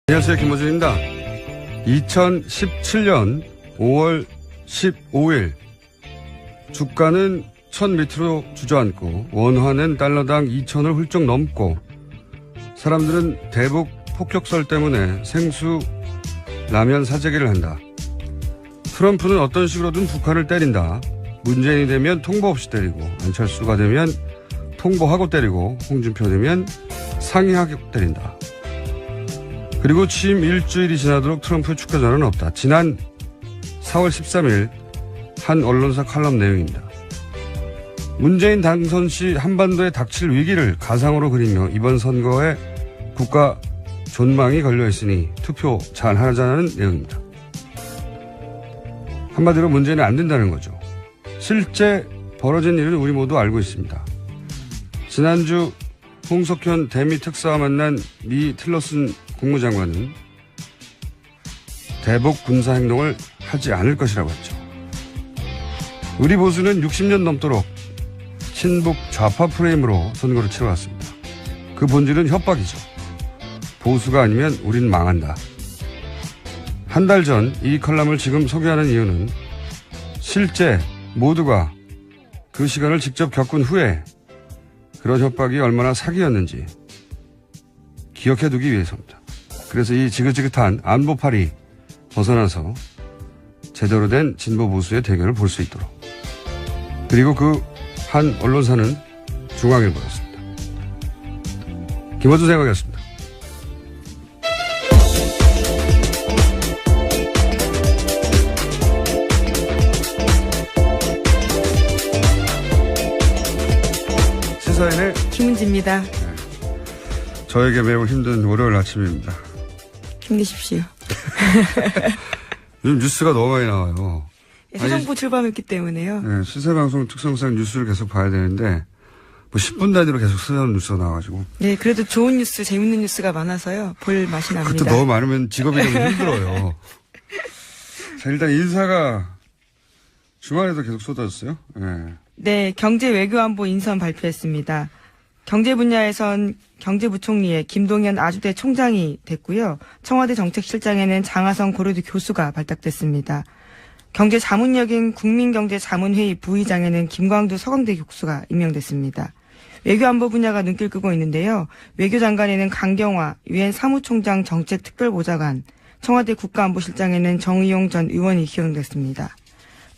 안녕하세요. 김호준입니다. 2017년 5월 15일 주가는 1000 밑으로 주저앉고 원화는 달러당 2000을 훌쩍 넘고 사람들은 대북 폭격설 때문에 생수 라면 사재기를 한다. 트럼프는 어떤 식으로든 북한을 때린다. 문재인이 되면 통보 없이 때리고 안철수가 되면 통보하고 때리고 홍준표 되면 상의하고 때린다. 그리고 취임 일주일이 지나도록 트럼프의 축하 전화는 없다. 지난 4월 13일 한 언론사 칼럼 내용입니다. 문재인 당선 시 한반도에 닥칠 위기를 가상으로 그리며 이번 선거에 국가 존망이 걸려있으니 투표 잘 하자는 내용입니다. 한마디로 문재인은 안 된다는 거죠. 실제 벌어진 일은 우리 모두 알고 있습니다. 지난주 홍석현 대미 특사와 만난 미 틸러슨 국무장관은 대북 군사 행동을 하지 않을 것이라고 했죠. 우리 보수는 60년 넘도록 친북 좌파 프레임으로 선거를 치러왔습니다. 그 본질은 협박이죠. 보수가 아니면 우린 망한다. 한 달 전 이 컬럼을 지금 소개하는 이유는 실제 모두가 그 시간을 직접 겪은 후에 그런 협박이 얼마나 사기였는지 기억해두기 위해서입니다. 그래서 이 지긋지긋한 안보팔이 벗어나서 제대로 된 진보 보수의 대결을 볼 수 있도록. 그리고 그 한 언론사는 중앙일보였습니다. 김어준 생각이었습니다. 시사인의 김은지입니다. 네. 저에게 매우 힘든 월요일 아침입니다. 힘내십시오. 요즘 뉴스가 너무 많이 나와요. 새 정부 출범했기 때문에요. 네, 시사방송 특성상 뉴스를 계속 봐야 되는데 뭐 10분 단위로 계속 쓰는 뉴스가 나와가지고. 네, 그래도 좋은 뉴스, 재밌는 뉴스가 많아서요. 볼 맛이 납니다. 그것도 너무 많으면 직업이 좀 힘들어요. 자, 일단 인사가 주말에도 계속 쏟아졌어요. 네. 네, 경제 외교안보 인선 발표했습니다. 경제 분야에선 경제부총리에 김동연 아주대 총장이 됐고요. 청와대 정책실장에는 장하성 고려대 교수가 발탁됐습니다. 경제자문역인 국민경제자문회의 부의장에는 김광두 서강대 교수가 임명됐습니다. 외교안보 분야가 눈길 끄고 있는데요. 외교장관에는 강경화 유엔 사무총장 정책특별보좌관, 청와대 국가안보실장에는 정의용 전 의원이 기용됐습니다.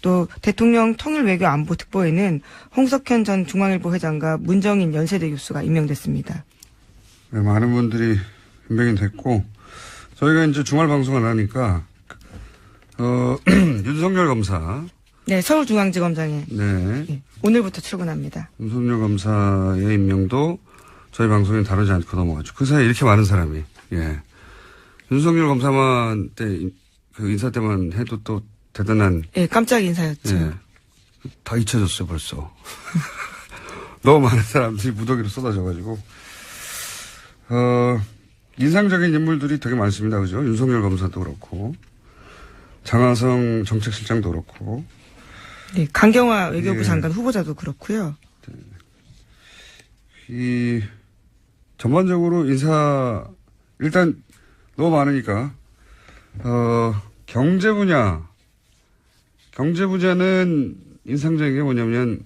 또 대통령 통일외교안보특보에는 홍석현 전 중앙일보 회장과 문정인 연세대 교수가 임명됐습니다. 네, 많은 분들이 임명이 됐고 저희가 이제 주말 방송을 하니까 윤석열 검사. 네, 서울중앙지검장에. 네. 네, 오늘부터 출근합니다. 윤석열 검사의 임명도 저희 방송에 다루지 않고 넘어가죠. 그 사이에 이렇게 많은 사람이. 예. 윤석열 검사만 그 인사 때만 해도 또 대단한. 예, 깜짝 인사였죠. 예. 다 잊혀졌어요, 벌써. 너무 많은 사람들이 무더기로 쏟아져가지고. 인상적인 인물들이 되게 많습니다. 그죠? 윤석열 검사도 그렇고. 장하성 정책실장도 그렇고. 네, 강경화 외교부 예. 장관 후보자도 그렇고요. 이 전반적으로 인사 일단 너무 많으니까 경제 분야는 인상적인 게 뭐냐면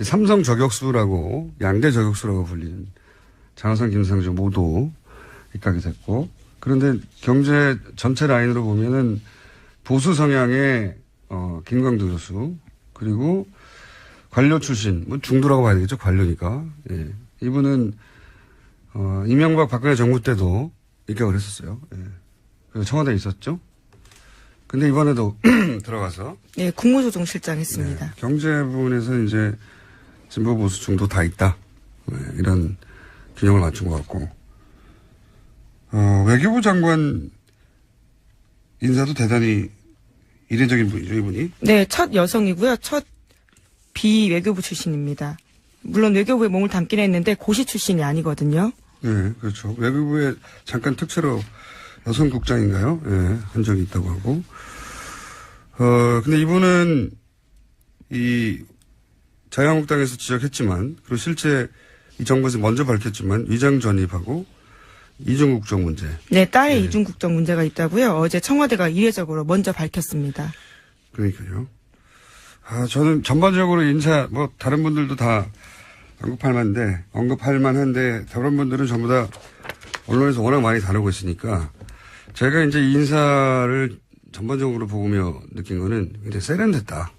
삼성 저격수라고 양대 저격수라고 불리는 장하성 김상조 모두 입각이 됐고 그런데 경제 전체 라인으로 보면은 보수 성향의 김광두 교수 그리고 관료 출신 뭐 중도라고 봐야 되겠죠 관료니까 예. 이분은 이명박 박근혜 정부 때도 입각을 했었어요. 예. 그리고 청와대에 있었죠. 근데 이번에도 들어가서 네, 국무조정실장 했습니다. 네, 경제 부분에서 이제 진보 보수 중도 다 있다 네, 이런 균형을 맞춘 것 같고 외교부 장관 인사도 대단히 이례적인 분이죠, 이분이. 네, 첫 여성이고요. 첫 비외교부 출신입니다. 물론 외교부에 몸을 담긴 했는데 고시 출신이 아니거든요. 네, 그렇죠. 외교부에 잠깐 특채로 여성국장인가요? 예, 한 적이 있다고 하고. 근데 이분은 이 자유한국당에서 지적했지만, 그리고 실제 이 정부에서 먼저 밝혔지만 위장 전입하고 이중국적 문제. 네, 딸의 이중국적 문제가 있다고요. 어제 청와대가 이례적으로 먼저 밝혔습니다. 그러니까요. 저는 전반적으로 인사, 다른 분들도 다 언급할 만한데, 다른 분들은 전부 다 언론에서 워낙 많이 다루고 있으니까, 제가 이제 이 인사를 전반적으로 보며 느낀 거는 굉장히 세련됐다.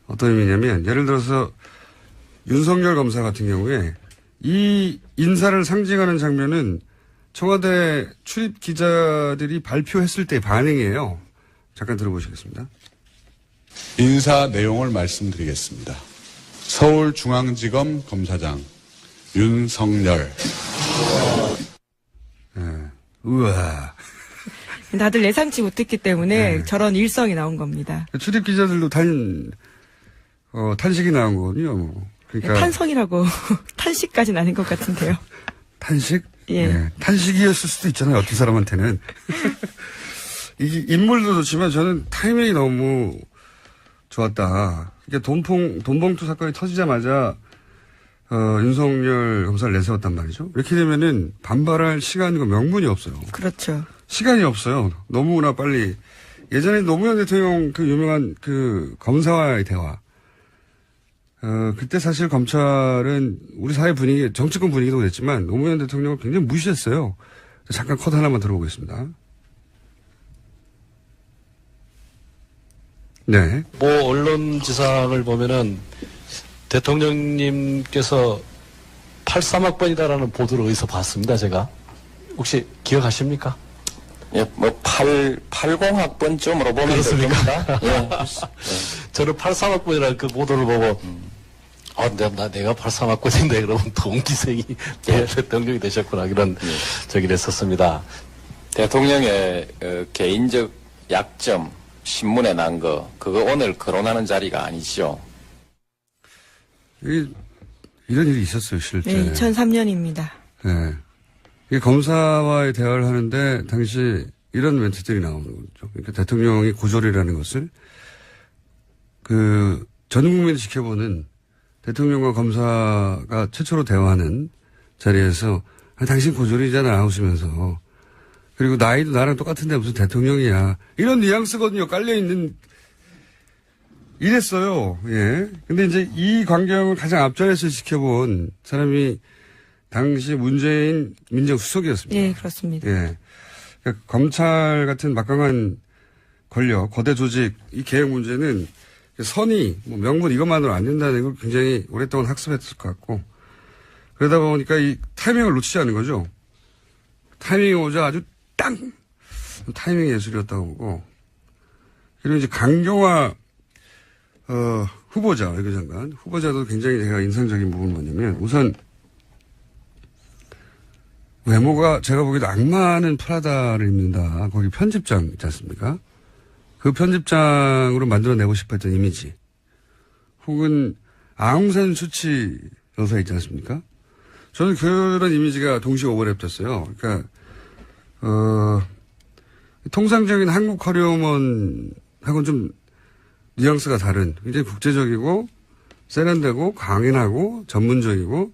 어떤 의미냐면, 예를 들어서 윤석열 검사 같은 경우에 이 인사를 상징하는 장면은 청와대 출입 기자들이 발표했을 때의 반응이에요. 잠깐 들어보시겠습니다. 인사 내용을 말씀드리겠습니다. 서울중앙지검 검사장 윤석열. 우와. 다들 예상치 못했기 때문에 저런 일성이 나온 겁니다. 출입 기자들도 탄식이 나온 거거든요. 그러니까 탄성이라고 탄식까지는 아닌 것 같은데요. 탄식? 예. 네. 탄식이었을 수도 있잖아요. 어떤 사람한테는. 이 인물도 좋지만 저는 타이밍이 너무 좋았다. 이게 돈봉투 사건이 터지자마자 윤석열 검사를 내세웠단 말이죠. 이렇게 되면은 반발할 시간과 명분이 없어요. 그렇죠. 시간이 없어요. 너무나 빨리. 예전에 노무현 대통령 그 유명한 그 검사와의 대화. 그때 사실 검찰은 우리 사회 분위기, 정치권 분위기도 그랬지만 노무현 대통령을 굉장히 무시했어요. 잠깐 컷 하나만 들어보겠습니다. 네. 언론 지상을 보면은 대통령님께서 83학번이다라는 보도를 어디서 봤습니다, 제가. 혹시 기억하십니까? 예, 80학번쯤으로 보면 그렇습니까? 예. 저는 83학번이라는 그 보도를 보고, 내가 83학번인데 그러면 동기생이 대통령이 되셨구나, 그런 저기를 했었습니다. 대통령의 개인적 약점, 신문에 난 거, 그거 오늘 거론하는 자리가 아니죠. 이런 일이 있었어요, 실제. 네, 2003년입니다. 네. 이 검사와의 대화를 하는데 당시 이런 멘트들이 나오는 거죠. 그러니까 대통령이 고졸이라는 것을 전 국민이 지켜보는 대통령과 검사가 최초로 대화하는 자리에서 당신 고졸이잖아 웃으면서 그리고 나이도 나랑 똑같은데 무슨 대통령이야 이런 뉘앙스거든요. 깔려있는 이랬어요. 예. 근데 이제 이 광경을 가장 앞자리에서 지켜본 사람이 당시 문재인 민정수석이었습니다. 네, 그렇습니다. 예. 그러니까 검찰 같은 막강한 권력, 거대 조직, 이 개혁 문제는 선의, 명분 이것만으로 안 된다는 걸 굉장히 오랫동안 학습했을 것 같고, 그러다 보니까 이 타이밍을 놓치지 않은 거죠. 타이밍이 오자 아주 땅! 타이밍 예술이었다고 보고, 그리고 이제 강경화, 후보자, 외교장관. 후보자도 굉장히 제가 인상적인 부분은 뭐냐면, 우선, 외모가 제가 보기에도 악마는 프라다를 입는다. 거기 편집장 있지 않습니까? 그 편집장으로 만들어내고 싶어 했던 이미지. 혹은 아웅산 수치 여사 있지 않습니까? 저는 그런 이미지가 동시에 오버랩됐어요. 그러니까, 통상적인 한국 커리어먼하고는 좀 뉘앙스가 다른 굉장히 국제적이고 세련되고 강인하고 전문적이고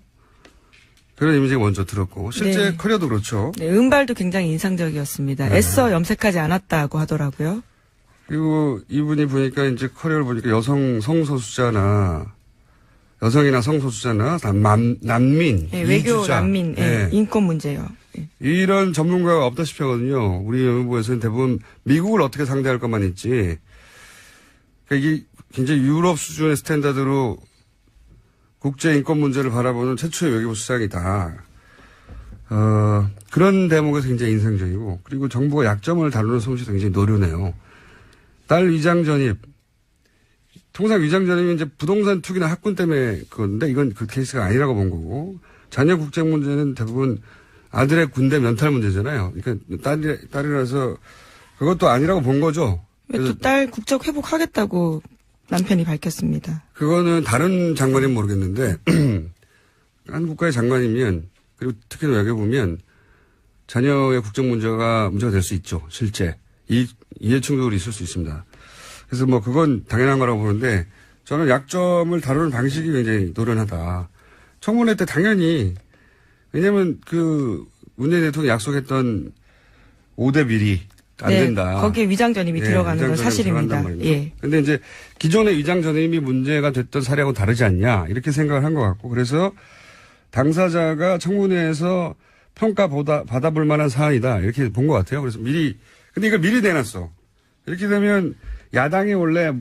그런 이미지가 먼저 들었고 실제 네. 커리어도 그렇죠. 네, 은발도 굉장히 인상적이었습니다. 애써 염색하지 않았다고 하더라고요. 그리고 이분이 보니까 이제 커리어를 보니까 여성 성소수자나 여성이나 성소수자나 난민, 네, 외교 이주자. 난민, 네. 인권 문제요. 네. 이런 전문가가 없다시피 하거든요. 우리 외무부에서는 대부분 미국을 어떻게 상대할 것만 있지. 그러니까 이게 굉장히 유럽 수준의 스탠다드로 국제 인권 문제를 바라보는 최초의 외교부 수장이다. 그런 대목에서 굉장히 인상적이고, 그리고 정부가 약점을 다루는 솜씨도 굉장히 노련해요. 딸 위장 전입. 통상 위장 전입이 이제 부동산 투기나 학군 때문에 그건데, 이건 그 케이스가 아니라고 본 거고, 자녀 국적 문제는 대부분 아들의 군대 면탈 문제잖아요. 그러니까 딸이라서 그것도 아니라고 본 거죠. 또 딸 국적 회복하겠다고 남편이 밝혔습니다. 그거는 다른 장관이면 모르겠는데 한 국가의 장관이면 그리고 특히 외교부면 자녀의 국적 문제가 될 수 있죠. 실제 이해 충돌이 있을 수 있습니다. 그래서 그건 당연한 거라고 보는데 저는 약점을 다루는 방식이 굉장히 노련하다. 청문회 때 당연히 왜냐하면 문재인 대통령이 약속했던 5대 비리 안 네, 된다. 거기에 위장 전입이 들어가는 건 사실입니다. 예. 근데 이제 기존의 위장 전입이 문제가 됐던 사례하고 다르지 않냐 이렇게 생각을 한 것 같고 그래서 당사자가 청문회에서 평가 받아볼 만한 사안이다 이렇게 본 것 같아요. 그래서 근데 이걸 미리 내놨어. 이렇게 되면 야당이 원래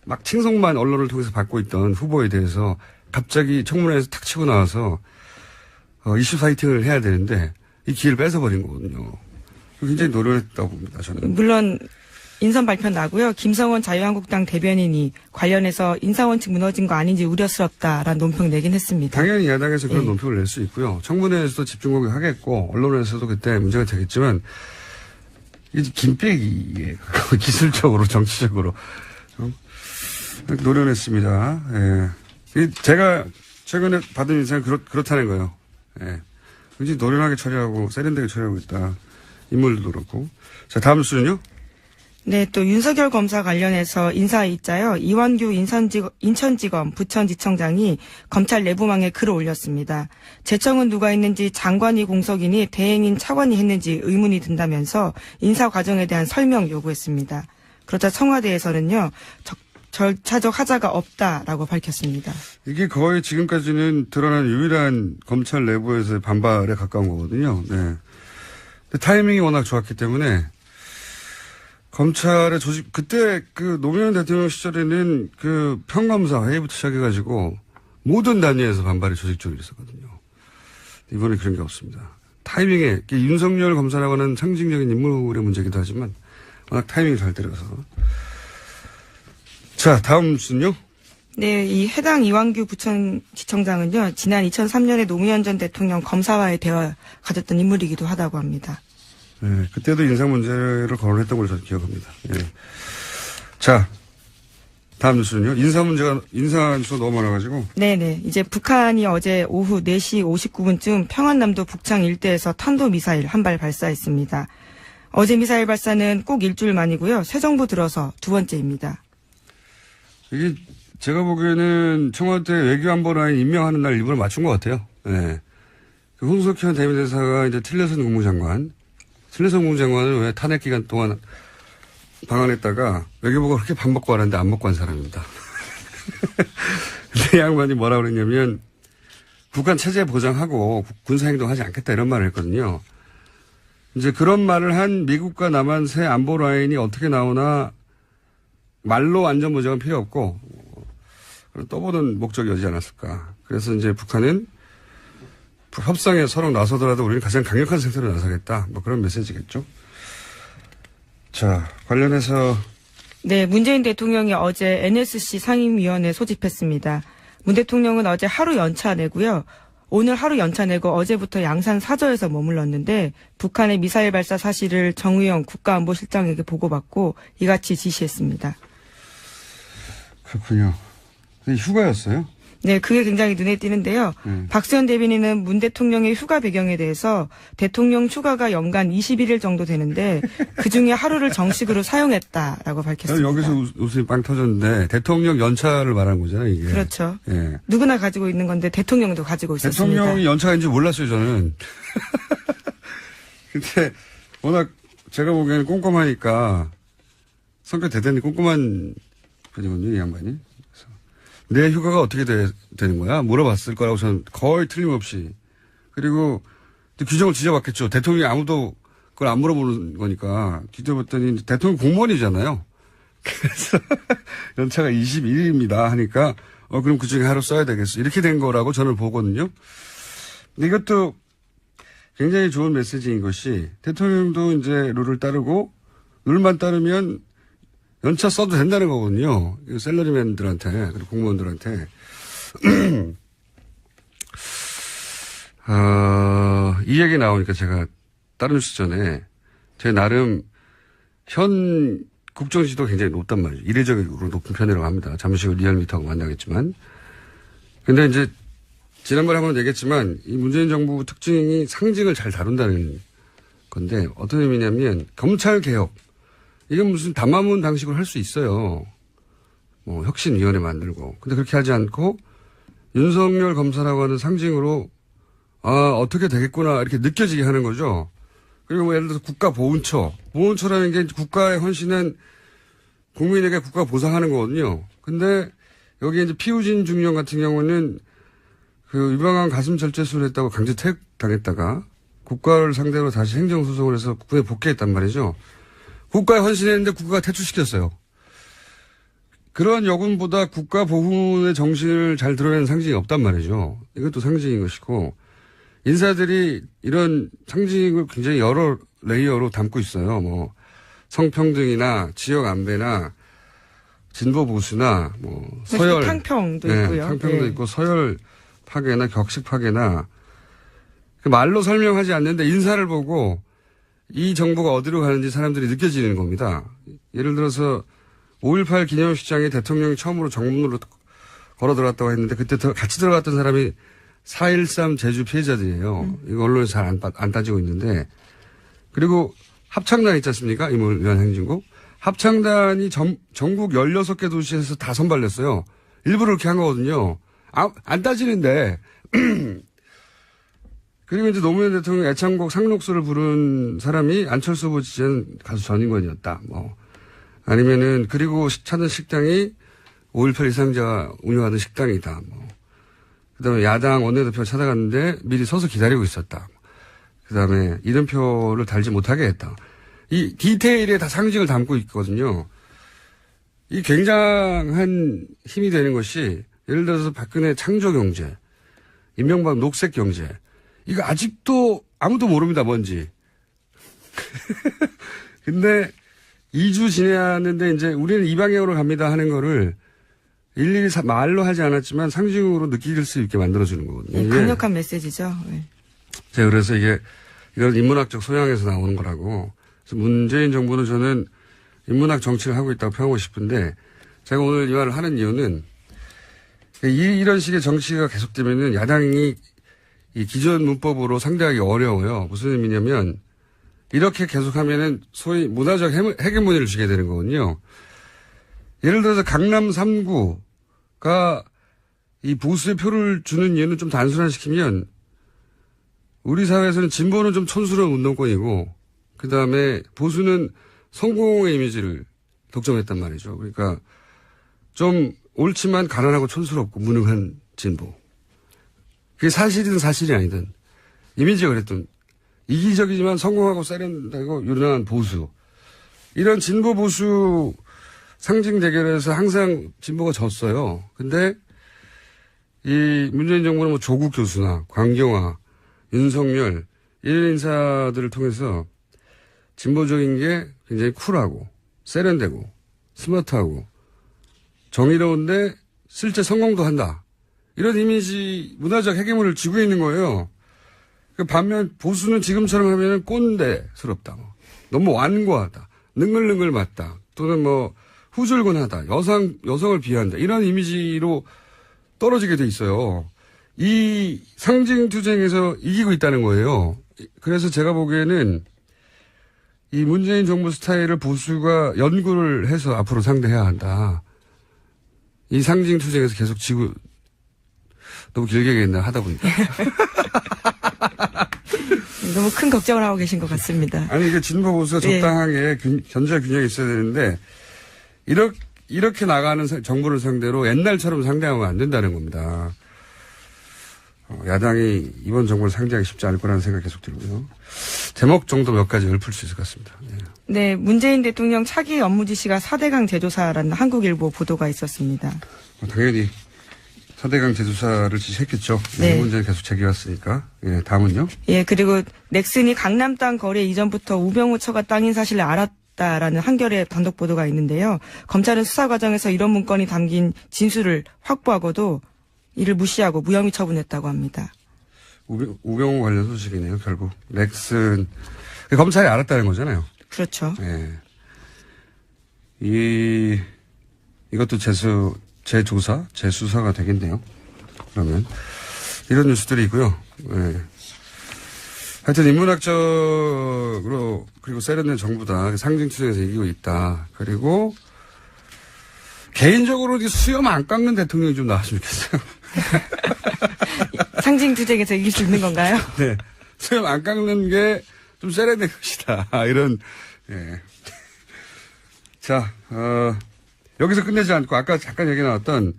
막 칭송만 언론을 통해서 받고 있던 후보에 대해서 갑자기 청문회에서 탁 치고 나와서 이슈 파이팅을 해야 되는데 이 기회를 뺏어버린 거거든요. 굉장히 노력했다고 봅니다. 저는. 물론 인선 발표 나고요. 김성원 자유한국당 대변인이 관련해서 인사원칙 무너진 거 아닌지 우려스럽다라는 논평 내긴 했습니다. 당연히 야당에서 그런 예. 논평을 낼 수 있고요. 청문회에서도 집중 공격하겠고 언론에서도 그때 문제가 되겠지만 이게 김빼기에 기술적으로 정치적으로 노련했습니다. 예. 제가 최근에 받은 인상은 그렇다는 거예요. 예. 굉장히 노련하게 처리하고 세련되게 처리하고 있다. 인물들도 그렇고. 자, 다음 수는요? 네, 또 윤석열 검사 관련해서 인사에 있자요. 이완규 인천지검 부천지청장이 검찰 내부망에 글을 올렸습니다. 재청은 누가 했는지 장관이 공석이니 대행인 차관이 했는지 의문이 든다면서 인사 과정에 대한 설명 요구했습니다. 그러자 청와대에서는요. 절차적 하자가 없다라고 밝혔습니다. 이게 거의 지금까지는 드러난 유일한 검찰 내부에서의 반발에 가까운 거거든요. 네. 근데 타이밍이 워낙 좋았기 때문에 검찰의 조직, 그때 그 노무현 대통령 시절에는 그 평검사 회의부터 시작해가지고 모든 단위에서 반발이 조직적으로 있었거든요. 이번에 그런 게 없습니다. 타이밍에, 윤석열 검사라고 하는 상징적인 인물의 문제이기도 하지만 워낙 타이밍이 잘 때려서. 자, 다음 순요. 네, 이 해당 이완규 부천지청장은요, 지난 2003년에 노무현 전 대통령 검사와의 대화 가졌던 인물이기도 하다고 합니다. 네, 그때도 인상 문제를 거론했던 걸로 저는 기억합니다. 예. 자, 다음 뉴스는요. 인사 뉴스가 너무 많아가지고. 네네. 이제 북한이 어제 오후 4시 59분쯤 평안남도 북창 일대에서 탄도미사일 한 발 발사했습니다. 어제 미사일 발사는 꼭 일주일 만이고요. 새 정부 들어서 두 번째입니다. 이게 제가 보기에는 청와대 외교안보라인 임명하는 날 일부러 맞춘 것 같아요. 네. 그 홍석현 대미대사가 이제 틸러슨 국무장관은 왜 탄핵 기간 동안 방한했다가 외교부가 그렇게 밥 먹고 하는데 안 먹고 한 사람입니다. 근데 이 양반이 뭐라 그랬냐면 북한 체제 보장하고 군사행동 하지 않겠다 이런 말을 했거든요. 이제 그런 말을 한 미국과 남한 새 안보 라인이 어떻게 나오나 말로 안전 보장은 필요 없고 떠보는 목적이 오지 않았을까. 그래서 이제 북한은 협상에 서로 나서더라도 우리는 가장 강력한 상태로 나서겠다. 뭐 그런 메시지겠죠. 자, 관련해서. 네, 문재인 대통령이 어제 NSC 상임위원회 소집했습니다. 문 대통령은 어제 하루 연차 내고요. 오늘 하루 연차 내고 어제부터 양산 사저에서 머물렀는데 북한의 미사일 발사 사실을 정의용 국가안보실장에게 보고받고 이같이 지시했습니다. 그렇군요. 휴가였어요? 네, 그게 굉장히 눈에 띄는데요. 박수현 대변인은 문 대통령의 휴가 배경에 대해서 대통령 휴가가 연간 21일 정도 되는데 그중에 하루를 정식으로 사용했다라고 밝혔습니다. 여기서 웃음이 빵 터졌는데 대통령 연차를 말하는 거잖아요, 이게. 그렇죠. 예. 누구나 가지고 있는 건데 대통령도 가지고 있었습니다. 대통령이 연차인지 몰랐어요, 저는. 근데 워낙 제가 보기에는 꼼꼼하니까 성격 대단히 꼼꼼한 분이거든요, 이 양반이. 내 휴가가 어떻게 되는 거야? 물어봤을 거라고 저는 거의 틀림없이. 그리고 규정을 지져봤겠죠. 대통령이 아무도 그걸 안 물어보는 거니까. 뒤져봤더니 대통령 공무원이잖아요. 그래서 연차가 21일입니다 하니까 그럼 그중에 하루 써야 되겠어. 이렇게 된 거라고 저는 보거든요. 근데 이것도 굉장히 좋은 메시지인 것이 대통령도 이제 룰을 따르고 룰만 따르면 연차 써도 된다는 거거든요. 샐러리맨들한테, 그리고 공무원들한테. 이 얘기 나오니까 제가 다른 뉴스 전에 제 나름 현 국정지도 굉장히 높단 말이에요. 이례적으로 높은 편이라고 합니다. 잠시 후 리얼미터하고 만나겠지만. 근데 이제 지난번에 한번 얘기했지만 이 문재인 정부 특징이 상징을 잘 다룬다는 건데 어떤 의미냐면 검찰 개혁. 이건 무슨 담화문 방식으로 할 수 있어요. 뭐 혁신위원회 만들고. 근데 그렇게 하지 않고 윤석열 검사라고 하는 상징으로 어떻게 되겠구나 이렇게 느껴지게 하는 거죠. 그리고 뭐 예를 들어서 보훈처라는 게 국가에 헌신한 국민에게 국가가 보상하는 거거든요. 근데 여기 이제 피우진 중령 같은 경우는 그 유방암 가슴 절제술을 했다고 강제 퇴역당했다가 국가를 상대로 다시 행정소송을 해서 국군에 복귀했단 말이죠. 국가에 헌신했는데 국가가 퇴출시켰어요. 그런 여군보다 국가 보훈의 정신을 잘 드러내는 상징이 없단 말이죠. 이것도 상징인 것이고 인사들이 이런 상징을 굉장히 여러 레이어로 담고 있어요. 뭐 성평등이나 지역 안배나 진보 보수나 뭐 서열 탕평도 네, 있고요. 탕평도 네. 있고 서열 파괴나 격식 파괴나 그 말로 설명하지 않는데 인사를 보고 이 정부가 어디로 가는지 사람들이 느껴지는 겁니다. 예를 들어서 5.18 기념식장에 대통령이 처음으로 정문으로 걸어 들어갔다고 했는데 그때 같이 들어갔던 사람이 4.13 제주 피해자들이에요. 이거 언론에서 잘 안 따지고 있는데 그리고 합창단 있지 않습니까? 임원 행진곡. 합창단이 전국 16개 도시에서 다 선발됐어요. 일부러 그렇게 한 거거든요. 안 따지는데. 그리고 이제 노무현 대통령 애창곡 상록수를 부른 사람이 안철수 후보 지지한 가수 전인권이었다. 뭐. 아니면은, 그리고 찾은 식당이 5.18 희생자가 운영하던 식당이다. 뭐. 그 다음에 야당 원내대표가 찾아갔는데 미리 서서 기다리고 있었다. 그 다음에 이름표를 달지 못하게 했다. 이 디테일에 다 상징을 담고 있거든요. 이 굉장한 힘이 되는 것이 예를 들어서 박근혜 창조경제, 이명박 녹색경제. 이거 아직도 아무도 모릅니다, 뭔지. 근데 2주 지내는데 이제 우리는 이 방향으로 갑니다 하는 거를 일일이 말로 하지 않았지만 상징으로 느낄 수 있게 만들어주는 거거든요. 네, 강력한 메시지죠. 네. 제가 그래서 이게 이런 인문학적 소양에서 나오는 거라고. 그래서 문재인 정부는 저는 인문학 정치를 하고 있다고 평하고 싶은데 제가 오늘 이 말을 하는 이유는 이런 식의 정치가 계속되면은 야당이 이 기존 문법으로 상대하기 어려워요. 무슨 의미냐면 이렇게 계속하면은 소위 문화적 헤게모니를 주게 되는 거거든요. 예를 들어서 강남 3구가 이 보수의 표를 주는 이유는 좀 단순화시키면 우리 사회에서는 진보는 좀 촌스러운 운동권이고 그 다음에 보수는 성공의 이미지를 독점했단 말이죠. 그러니까 좀 옳지만 가난하고 촌스럽고 무능한 진보. 그게 사실이든 사실이 아니든 이미지가 그랬던 이기적이지만 성공하고 세련되고 유능한 보수. 이런 진보 보수 상징 대결에서 항상 진보가 졌어요. 근데 이 문재인 정부는 뭐 조국 교수나 광경화, 윤석열 이런 인사들을 통해서 진보적인 게 굉장히 쿨하고 세련되고 스마트하고 정의로운데 실제 성공도 한다. 이런 이미지 문화적 헤게모니를 쥐고 있는 거예요. 반면 보수는 지금처럼 하면 꼰대스럽다. 너무 완고하다. 능글능글 맞다. 또는 뭐 후줄근하다. 여성을 비하한다. 이런 이미지로 떨어지게 돼 있어요. 이 상징 투쟁에서 이기고 있다는 거예요. 그래서 제가 보기에는 이 문재인 정부 스타일을 보수가 연구를 해서 앞으로 상대해야 한다. 이 상징 투쟁에서 계속 지고 너무 길게 얘기했나 하다 보니까. 너무 큰 걱정을 하고 계신 것 같습니다. 아니 이게 진보 보수가 적당하게 견제와 균형이 있어야 되는데 이렇게 나가는 정부를 상대로 옛날처럼 상대하면 안 된다는 겁니다. 야당이 이번 정부를 상대하기 쉽지 않을 거라는 생각이 계속 들고요. 제목 정도 몇 가지 읊을 수 있을 것 같습니다. 네, 문재인 대통령 차기 업무 지시가 4대강 제조사라는 한국일보 보도가 있었습니다. 당연히 4대강 제조사를 지시했겠죠. 네. 이 문제는 계속 제기왔으니까. 예, 다음은요? 예, 그리고 넥슨이 강남 땅 거래 이전부터 우병우 처가 땅인 사실을 알았다라는 한겨레 단독 보도가 있는데요. 검찰은 수사 과정에서 이런 문건이 담긴 진술을 확보하고도 이를 무시하고 무혐의 처분했다고 합니다. 우병우 관련 소식이네요, 결국. 넥슨. 검찰이 알았다는 거잖아요. 그렇죠. 예. 이것도 재수사가 되겠네요. 그러면. 이런 뉴스들이 있고요. 예. 하여튼 인문학적으로 그리고 세련된 정부다. 상징 투쟁에서 이기고 있다. 그리고 개인적으로 수염 안 깎는 대통령이 좀 나왔으면 좋겠어요. 상징 투쟁에서 이길 수 있는 건가요? 네. 수염 안 깎는 게 좀 세련된 것이다. 이런, 예. 자, 여기서 끝내지 않고 아까 잠깐 얘기 나왔던,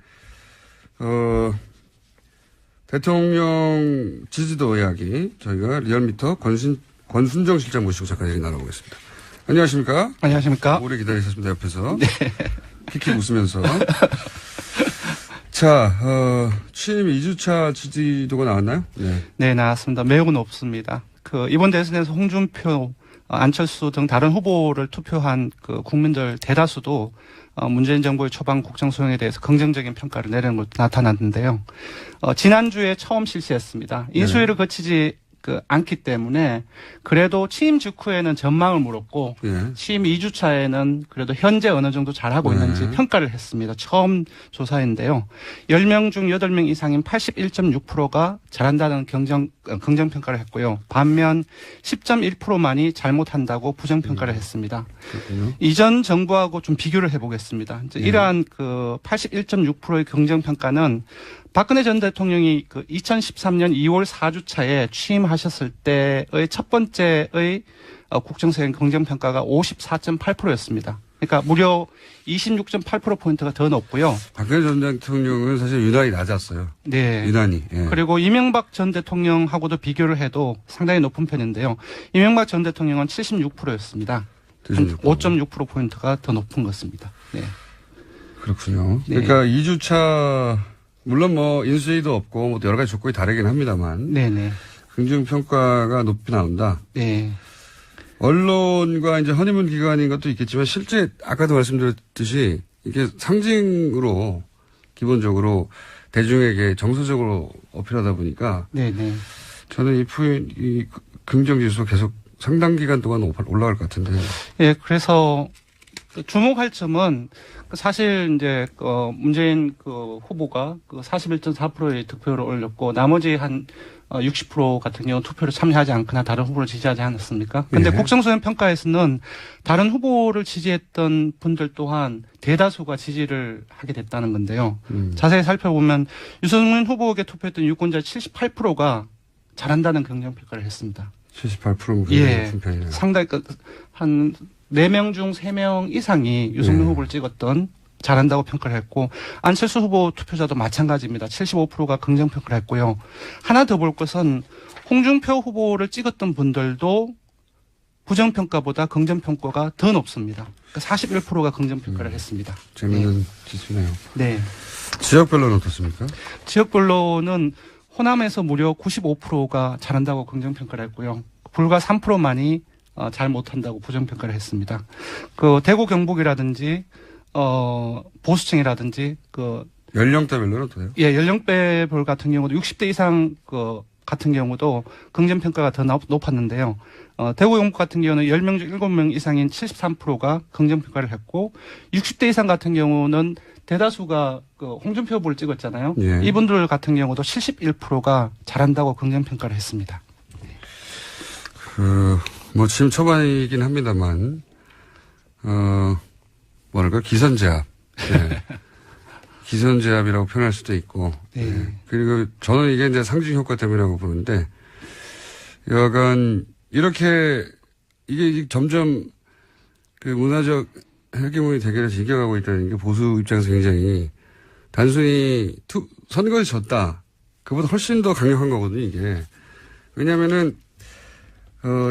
대통령 지지도 이야기 저희가 리얼미터 권순정 실장 모시고 잠깐 얘기 나눠보겠습니다. 안녕하십니까? 안녕하십니까? 오래 기다리셨습니다, 옆에서. 네. 킥킥 웃으면서. 자, 취임 2주차 지지도가 나왔나요? 네. 네, 나왔습니다. 매우 높습니다. 이번 대선에서 홍준표, 안철수 등 다른 후보를 투표한 국민들 대다수도 문재인 정부의 초반 국정 수행에 대해서 긍정적인 평가를 내리는 것도 나타났는데요. 지난주에 처음 실시했습니다. 인수위를 거치지 않기 때문에 그래도 취임 직후에는 전망을 물었고 예. 취임 2주차에는 그래도 현재 어느 정도 잘하고 있는지 평가를 했습니다. 처음 조사인데요. 10명 중 8명 이상인 81.6%가 잘한다는 긍정평가를 했고요. 반면 10.1%만이 잘못한다고 부정평가를 했습니다. 그렇군요. 이전 정부하고 좀 비교를 해보겠습니다. 이제 이러한 81.6%의 긍정평가는 박근혜 전 대통령이 2013년 2월 4주차에 취임하셨을 때의 첫 번째의 국정수행 긍정평가가 54.8%였습니다. 그러니까 무려 26.8%포인트가 더 높고요. 박근혜 전 대통령은 사실 유난히 낮았어요. 네. 유난히. 예. 그리고 이명박 전 대통령하고도 비교를 해도 상당히 높은 편인데요. 이명박 전 대통령은 76%였습니다. 5.6%포인트가 더 높은 것입니다. 네. 그렇군요. 네. 그러니까 2주차 물론 인수위도 없고 여러 가지 조건이 다르긴 합니다만 네네. 긍정평가가 높이 나온다. 네. 언론과 이제 허니문 기간인 것도 있겠지만 실제 아까도 말씀드렸듯이 이게 상징으로 기본적으로 대중에게 정서적으로 어필하다 보니까 네네. 저는 이 긍정지수 계속 상당 기간 동안 올라갈 것 같은데. 예, 그래서 주목할 점은 사실 이제 문재인 후보가 41.4%의 득표를 올렸고 나머지 한 60% 같은 경우 투표를 참여하지 않거나 다른 후보를 지지하지 않았습니까? 근데 예. 국정수행 평가에서는 다른 후보를 지지했던 분들 또한 대다수가 지지를 하게 됐다는 건데요. 자세히 살펴보면 유승민 후보에게 투표했던 유권자 78%가 잘한다는 긍정평가를 했습니다. 78%는 예. 높은 편이네요. 상당히 한 4명 중 3명 이상이 유승민 후보를 찍었던 잘한다고 평가를 했고 안철수 후보 투표자도 마찬가지입니다. 75%가 긍정평가를 했고요. 하나 더 볼 것은 홍준표 후보를 찍었던 분들도 부정평가보다 긍정평가가 더 높습니다. 그러니까 41%가 긍정평가를 했습니다. 재미있는 지수네요. 네. 지역별로는 어떻습니까? 지역별로는 호남에서 무려 95%가 잘한다고 긍정평가를 했고요. 불과 3%만이 잘 못한다고 부정평가를 했습니다. 대구 경북이라든지 보수층이라든지 연령대별로는 어때요? 예, 연령대별 같은 경우도 60대 이상 같은 경우도 긍정평가가 더 높았는데요. 대구 경북 같은 경우는 10명 중 7명 이상인 73%가 긍정평가를 했고 60대 이상 같은 경우는 대다수가 홍준표 후보를 찍었잖아요. 예. 이분들 같은 경우도 71%가 잘한다고 긍정평가를 했습니다. 지금 초반이긴 합니다만, 기선제압. 네. 기선제압이라고 표현할 수도 있고. 네. 네. 그리고 저는 이게 이제 상징 효과 때문이라고 보는데, 여간, 이렇게, 이게 점점 문화적 헤게모니 대결에서 이겨가고 있다는 게 보수 입장에서 굉장히 단순히 선거에 졌다. 그보다 훨씬 더 강력한 거거든요, 이게. 왜냐면은,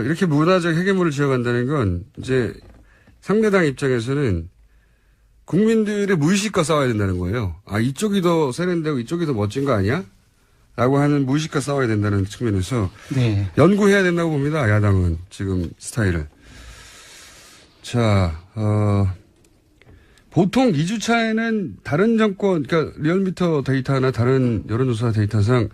이렇게 문화적 헤게모니를 지어간다는 건 이제 상대당 입장에서는 국민들의 무의식과 싸워야 된다는 거예요. 아, 이쪽이 더 세련되고 이쪽이 더 멋진 거 아니야? 라고 하는 무의식과 싸워야 된다는 측면에서 네. 연구해야 된다고 봅니다. 야당은 지금 스타일을. 자, 보통 2주차에는 다른 정권, 그러니까 리얼미터 데이터나 다른 여론조사 데이터상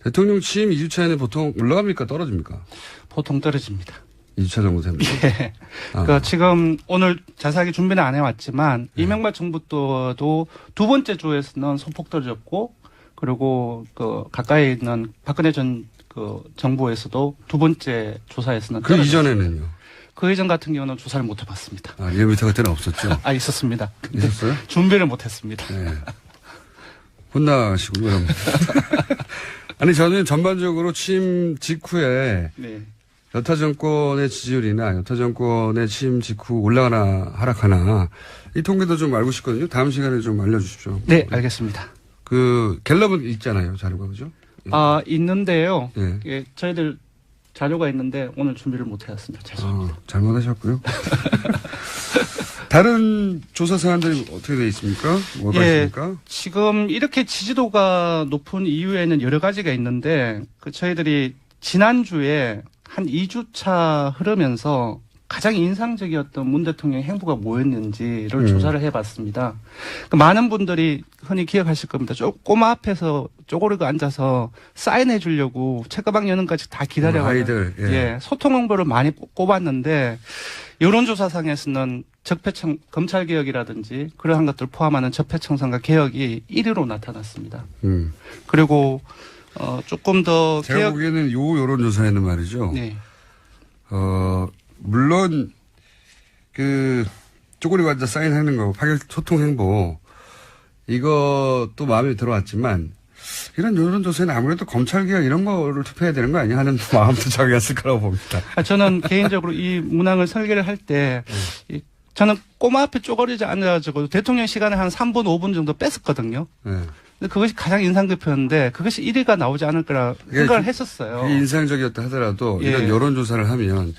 대통령 취임 2주차에는 보통 올라갑니까? 떨어집니까? 보통 떨어집니다. 2주차 정도 됩니다. 예. 그러니까 지금 오늘 자세하게 준비는 안 해왔지만 이명박 정부 때도 두 번째 주에서는 소폭 떨어졌고 그리고 가까이 있는 박근혜 전 정부에서도 두 번째 조사에서는 그 이전에는요? 그 이전 같은 경우는 조사를 못 해봤습니다. 아, 리얼미터 그때는 없었죠? 있었습니다. 근데 있었어요? 준비를 못 했습니다. 네. 혼나시고, 그럼. 아니, 저는 전반적으로 취임 직후에 네. 여타 정권의 지지율이나 여타 정권의 취임 직후 올라가나 하락하나 이 통계도 좀 알고 싶거든요. 다음 시간에 좀 알려주십시오. 네, 알겠습니다. 그 갤럽은 있잖아요, 자료가 그죠? 아, 있는데요. 예. 예, 저희들 자료가 있는데 오늘 준비를 못 해왔습니다. 죄송합니다. 잘못하셨고요. 다른 조사 사안들이 어떻게 돼 있습니까? 뭐가 예, 있습니까? 지금 이렇게 지지도가 높은 이유에는 여러 가지가 있는데 저희들이 지난주에 한 2주차 흐르면서 가장 인상적이었던 문 대통령의 행보가 뭐였는지를 조사를 해봤습니다. 많은 분들이 흔히 기억하실 겁니다. 꼬마 앞에서 쪼그리고 앉아서 사인해 주려고 책가방 여는까지 다 기다려가지고 아이들, 예. 소통 홍보를 많이 꼽았는데 여론조사상에서는 적폐청 검찰개혁이라든지 그러한 것들 포함하는 적폐청산과 개혁이 1위로 나타났습니다. 그리고 조금 더 제가 보기에는 요 여론조사에는 말이죠. 네. 물론 그 쪼그리고 앉아 사인하는 거, 파격 소통 행보 이것도 마음에 들어왔지만 이런 여론조사에는 아무래도 검찰개혁 이런 거를 투표해야 되는 거 아니야 하는 마음도 작용했을 거라고 봅니다. 저는 개인적으로 이 문항을 설계를 할 때 저는 꼬마 앞에 쪼그리지 앉아가지고 대통령 시간을 한 3분, 5분 정도 뺐었거든요. 네. 근데 그것이 가장 인상 깊었는데 그것이 1위가 나오지 않을 거라 생각을 했었어요. 그게 인상적이었다 하더라도 예. 이런 여론조사를 하면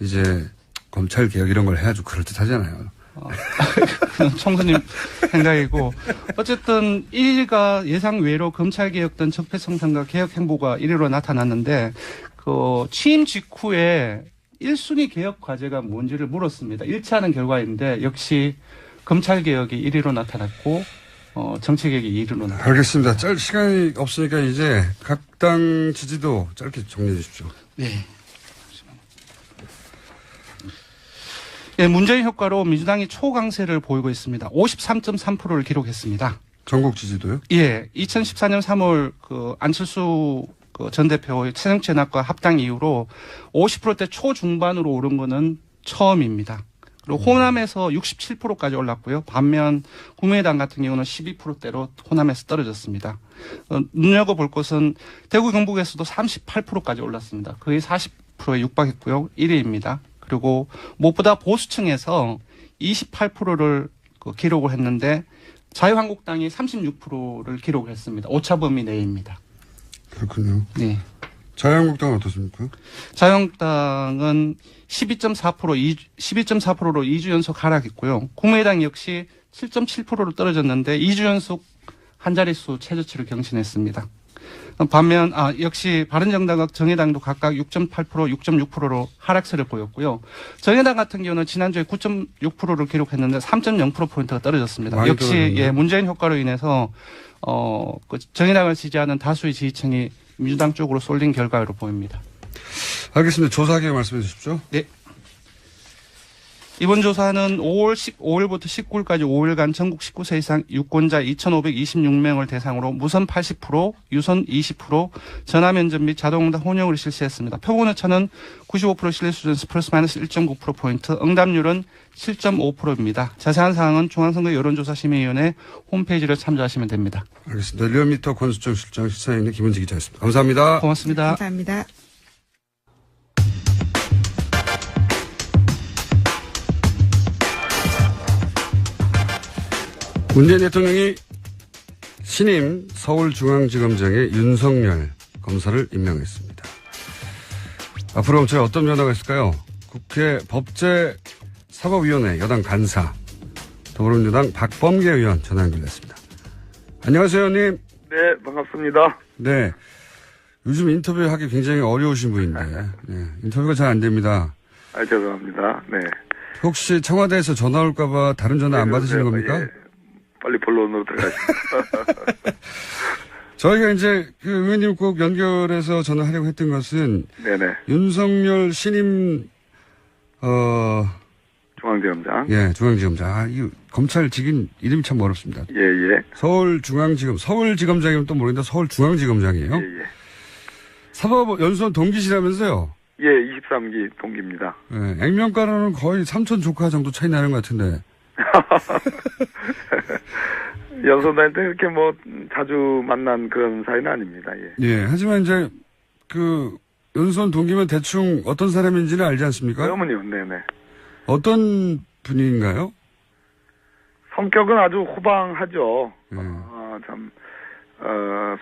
이제 검찰개혁 이런 걸 해야죠. 그럴듯하잖아요. 총수님 생각이고 어쨌든 1위가 예상 외로 검찰개혁 등 적폐청산과 개혁 행보가 1위로 나타났는데 그 취임 직후에 1순위 개혁 과제가 뭔지를 물었습니다. 일치하는 결과인데 역시 검찰개혁이 1위로 나타났고 정치개혁이 2위로 나타났습니다. 알겠습니다. 시간이 없으니까 이제 각 당 지지도 짧게 정리해 주십시오. 네. 예, 문재인 효과로 민주당이 초강세를 보이고 있습니다. 53.3%를 기록했습니다. 전국 지지도요? 예, 2014년 3월 그 안철수 전 대표의 새정치연합과 합당 이후로 50%대 초중반으로 오른 거는 처음입니다. 그리고 호남에서 67%까지 올랐고요. 반면 국민의당 같은 경우는 12%대로 호남에서 떨어졌습니다. 눈여겨볼 것은 대구 경북에서도 38%까지 올랐습니다. 거의 40%에 육박했고요. 1위입니다. 그리고 무엇보다 보수층에서 28%를 기록을 했는데 자유한국당이 36%를 기록을 했습니다. 오차 범위 내입니다. 그렇군요. 네. 자유한국당은 어떻습니까? 자유한국당은 12.4%로 2주 연속 하락했고요. 국민의당 역시 7.7%로 떨어졌는데 2주 연속 한 자릿수 최저치를 경신했습니다. 반면 역시 바른정당과 정의당도 각각 6.8%, 6.6%로 하락세를 보였고요. 정의당 같은 경우는 지난주에 9.6%를 기록했는데 3.0%포인트가 떨어졌습니다. 역시 떨어졌네요. 문재인 효과로 인해서 정의당을 지지하는 다수의 지지층이 민주당 쪽으로 쏠린 결과로 보입니다. 알겠습니다. 조사하게 말씀해 주십시오. 네. 이번 조사는 5월 15일부터 19일까지 5일간 전국 19세 이상 유권자 2,526명을 대상으로 무선 80%, 유선 20%, 전화 면접 및 자동응답 혼용을 실시했습니다. 표본 오차는 95% 신뢰 수준에서 플러스 마이너스 1.9%포인트, 응답률은 7.5%입니다. 자세한 사항은 중앙선거 여론조사심의위원회 홈페이지를 참조하시면 됩니다. 알겠습니다. 리얼미터 권수정 실장 시사인의 김은지 기자였습니다. 감사합니다. 고맙습니다. 감사합니다. 문재인 대통령이 신임 서울중앙지검장의 윤석열 검사를 임명했습니다. 앞으로 검찰에 어떤 변화가 있을까요? 국회 법제사법위원회 여당 간사 더불어민주당 박범계 의원 전화 연결됐습니다. 안녕하세요, 의원님. 네, 반갑습니다. 네. 요즘 인터뷰하기 굉장히 어려우신 분인데 네, 인터뷰가 잘 안 됩니다. 죄송합니다. 네. 혹시 청와대에서 전화 올까봐 다른 전화 안 받으시는 겁니까? 예, 빨리 본론으로 들어가십시오. 저희가 이제 그 의원님 꼭 연결해서 전화하려고 했던 것은 네네. 윤석열 신임 중앙지검장. 예, 중앙지검장. 이 검찰직인 이름이 참 어렵습니다. 예. 서울지검장이면 또 모르겠는데 서울중앙지검장이에요. 예. 사법연수원 동기시라면서요? 예, 23기 동기입니다. 예, 액면가로는 거의 삼촌 조카 정도 차이 나는 것 같은데. 연수원 다닐 때 이렇게 뭐 자주 만난 그런 사이는 아닙니다. 예. 예. 하지만 이제 그 연수원 동기면 대충 어떤 사람인지는 알지 않습니까? 그러면요, 네네. 어떤 분인가요? 성격은 아주 호방하죠. 예.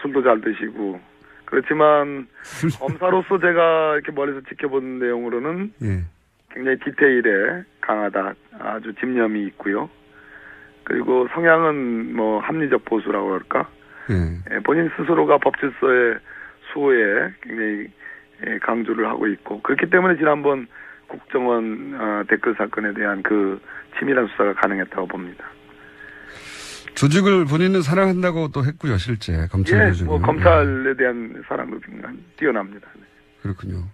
술도 잘 드시고. 그렇지만, 검사로서 제가 이렇게 멀리서 지켜본 내용으로는 예. 굉장히 디테일에 강하다. 아주 집념이 있고요. 그리고 성향은 뭐 합리적 보수라고 할까? 예. 본인 스스로가 법질서의 수호에 굉장히 강조를 하고 있고. 그렇기 때문에 지난번 국정원 댓글 사건에 대한 그 치밀한 수사가 가능했다고 봅니다. 조직을 본인은 사랑한다고 또 했고요, 실제 검찰 조직을. 뭐 검찰에 대한 사랑도 뛰어납니다. 그렇군요.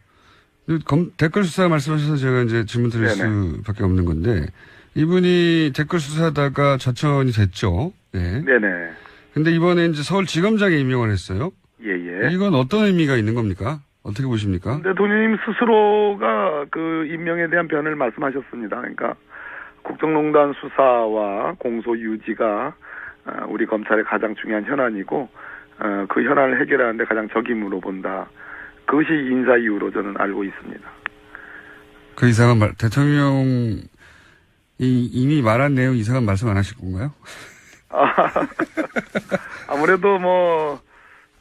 댓글 수사 말씀하셔서 제가 이제 질문 드릴 네네. 수밖에 없는 건데 이분이 댓글 수사하다가 좌천이 됐죠. 네. 네네. 근데 이번에 이제 서울지검장에 임명을 했어요. 예예. 이건 어떤 의미가 있는 겁니까? 어떻게 보십니까? 대통령님 스스로가 그 임명에 대한 변을 말씀하셨습니다. 그러니까 국정농단 수사와 공소 유지가 우리 검찰의 가장 중요한 현안이고 그 현안을 해결하는데 가장 적임으로 본다. 그것이 인사 이유로 저는 알고 있습니다. 그 이상은 대통령이 이미 말한 내용 이상은 말씀 안 하실 건가요? 아무래도 뭐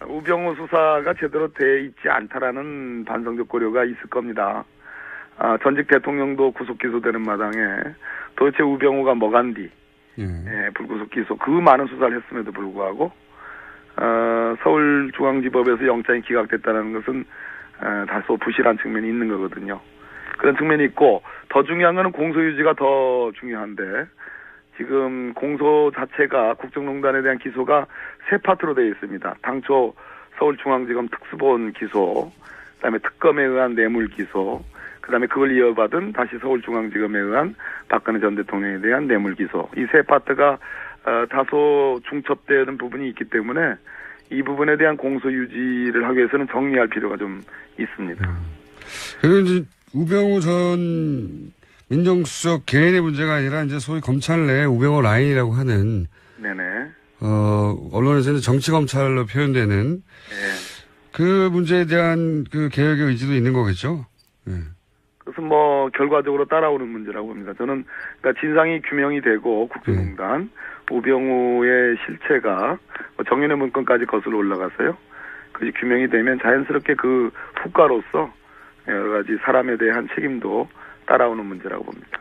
우병우 수사가 제대로 돼 있지 않다라는 반성적 고려가 있을 겁니다. 전직 대통령도 구속 기소되는 마당에 도대체 우병우가 뭐간디 불구속 기소 그 많은 수사를 했음에도 불구하고 서울중앙지법에서 영장이 기각됐다는 것은 다소 부실한 측면이 있는 거거든요. 그런 측면이 있고 더 중요한 거는 공소유지가 더 중요한데 지금 공소 자체가 국정농단에 대한 기소가 세 파트로 되어 있습니다. 당초 서울중앙지검 특수본 기소, 그다음에 특검에 의한 뇌물 기소, 그다음에 그걸 이어받은 다시 서울중앙지검에 의한 박근혜 전 대통령에 대한 뇌물 기소. 이 세 파트가 다소 중첩되는 부분이 있기 때문에 이 부분에 대한 공소 유지를 하기 위해서는 정리할 필요가 좀 있습니다. 그리고 이제 우병우 전 민정수석 개인의 문제가 아니라 이제 소위 검찰 내 우병우 라인이라고 하는 네네. 언론에서는 정치 검찰로 표현되는 그 문제에 대한 그 개혁의 의지도 있는 거겠죠. 네. 그것은 뭐 결과적으로 따라오는 문제라고 봅니다. 저는 그러니까 진상이 규명이 되고 국정농단 우병우의 실체가 정윤회 문건까지 거슬러 올라가서요. 그것이 규명이 되면 자연스럽게 그 후과로서 여러 가지 사람에 대한 책임도 따라오는 문제라고 봅니다.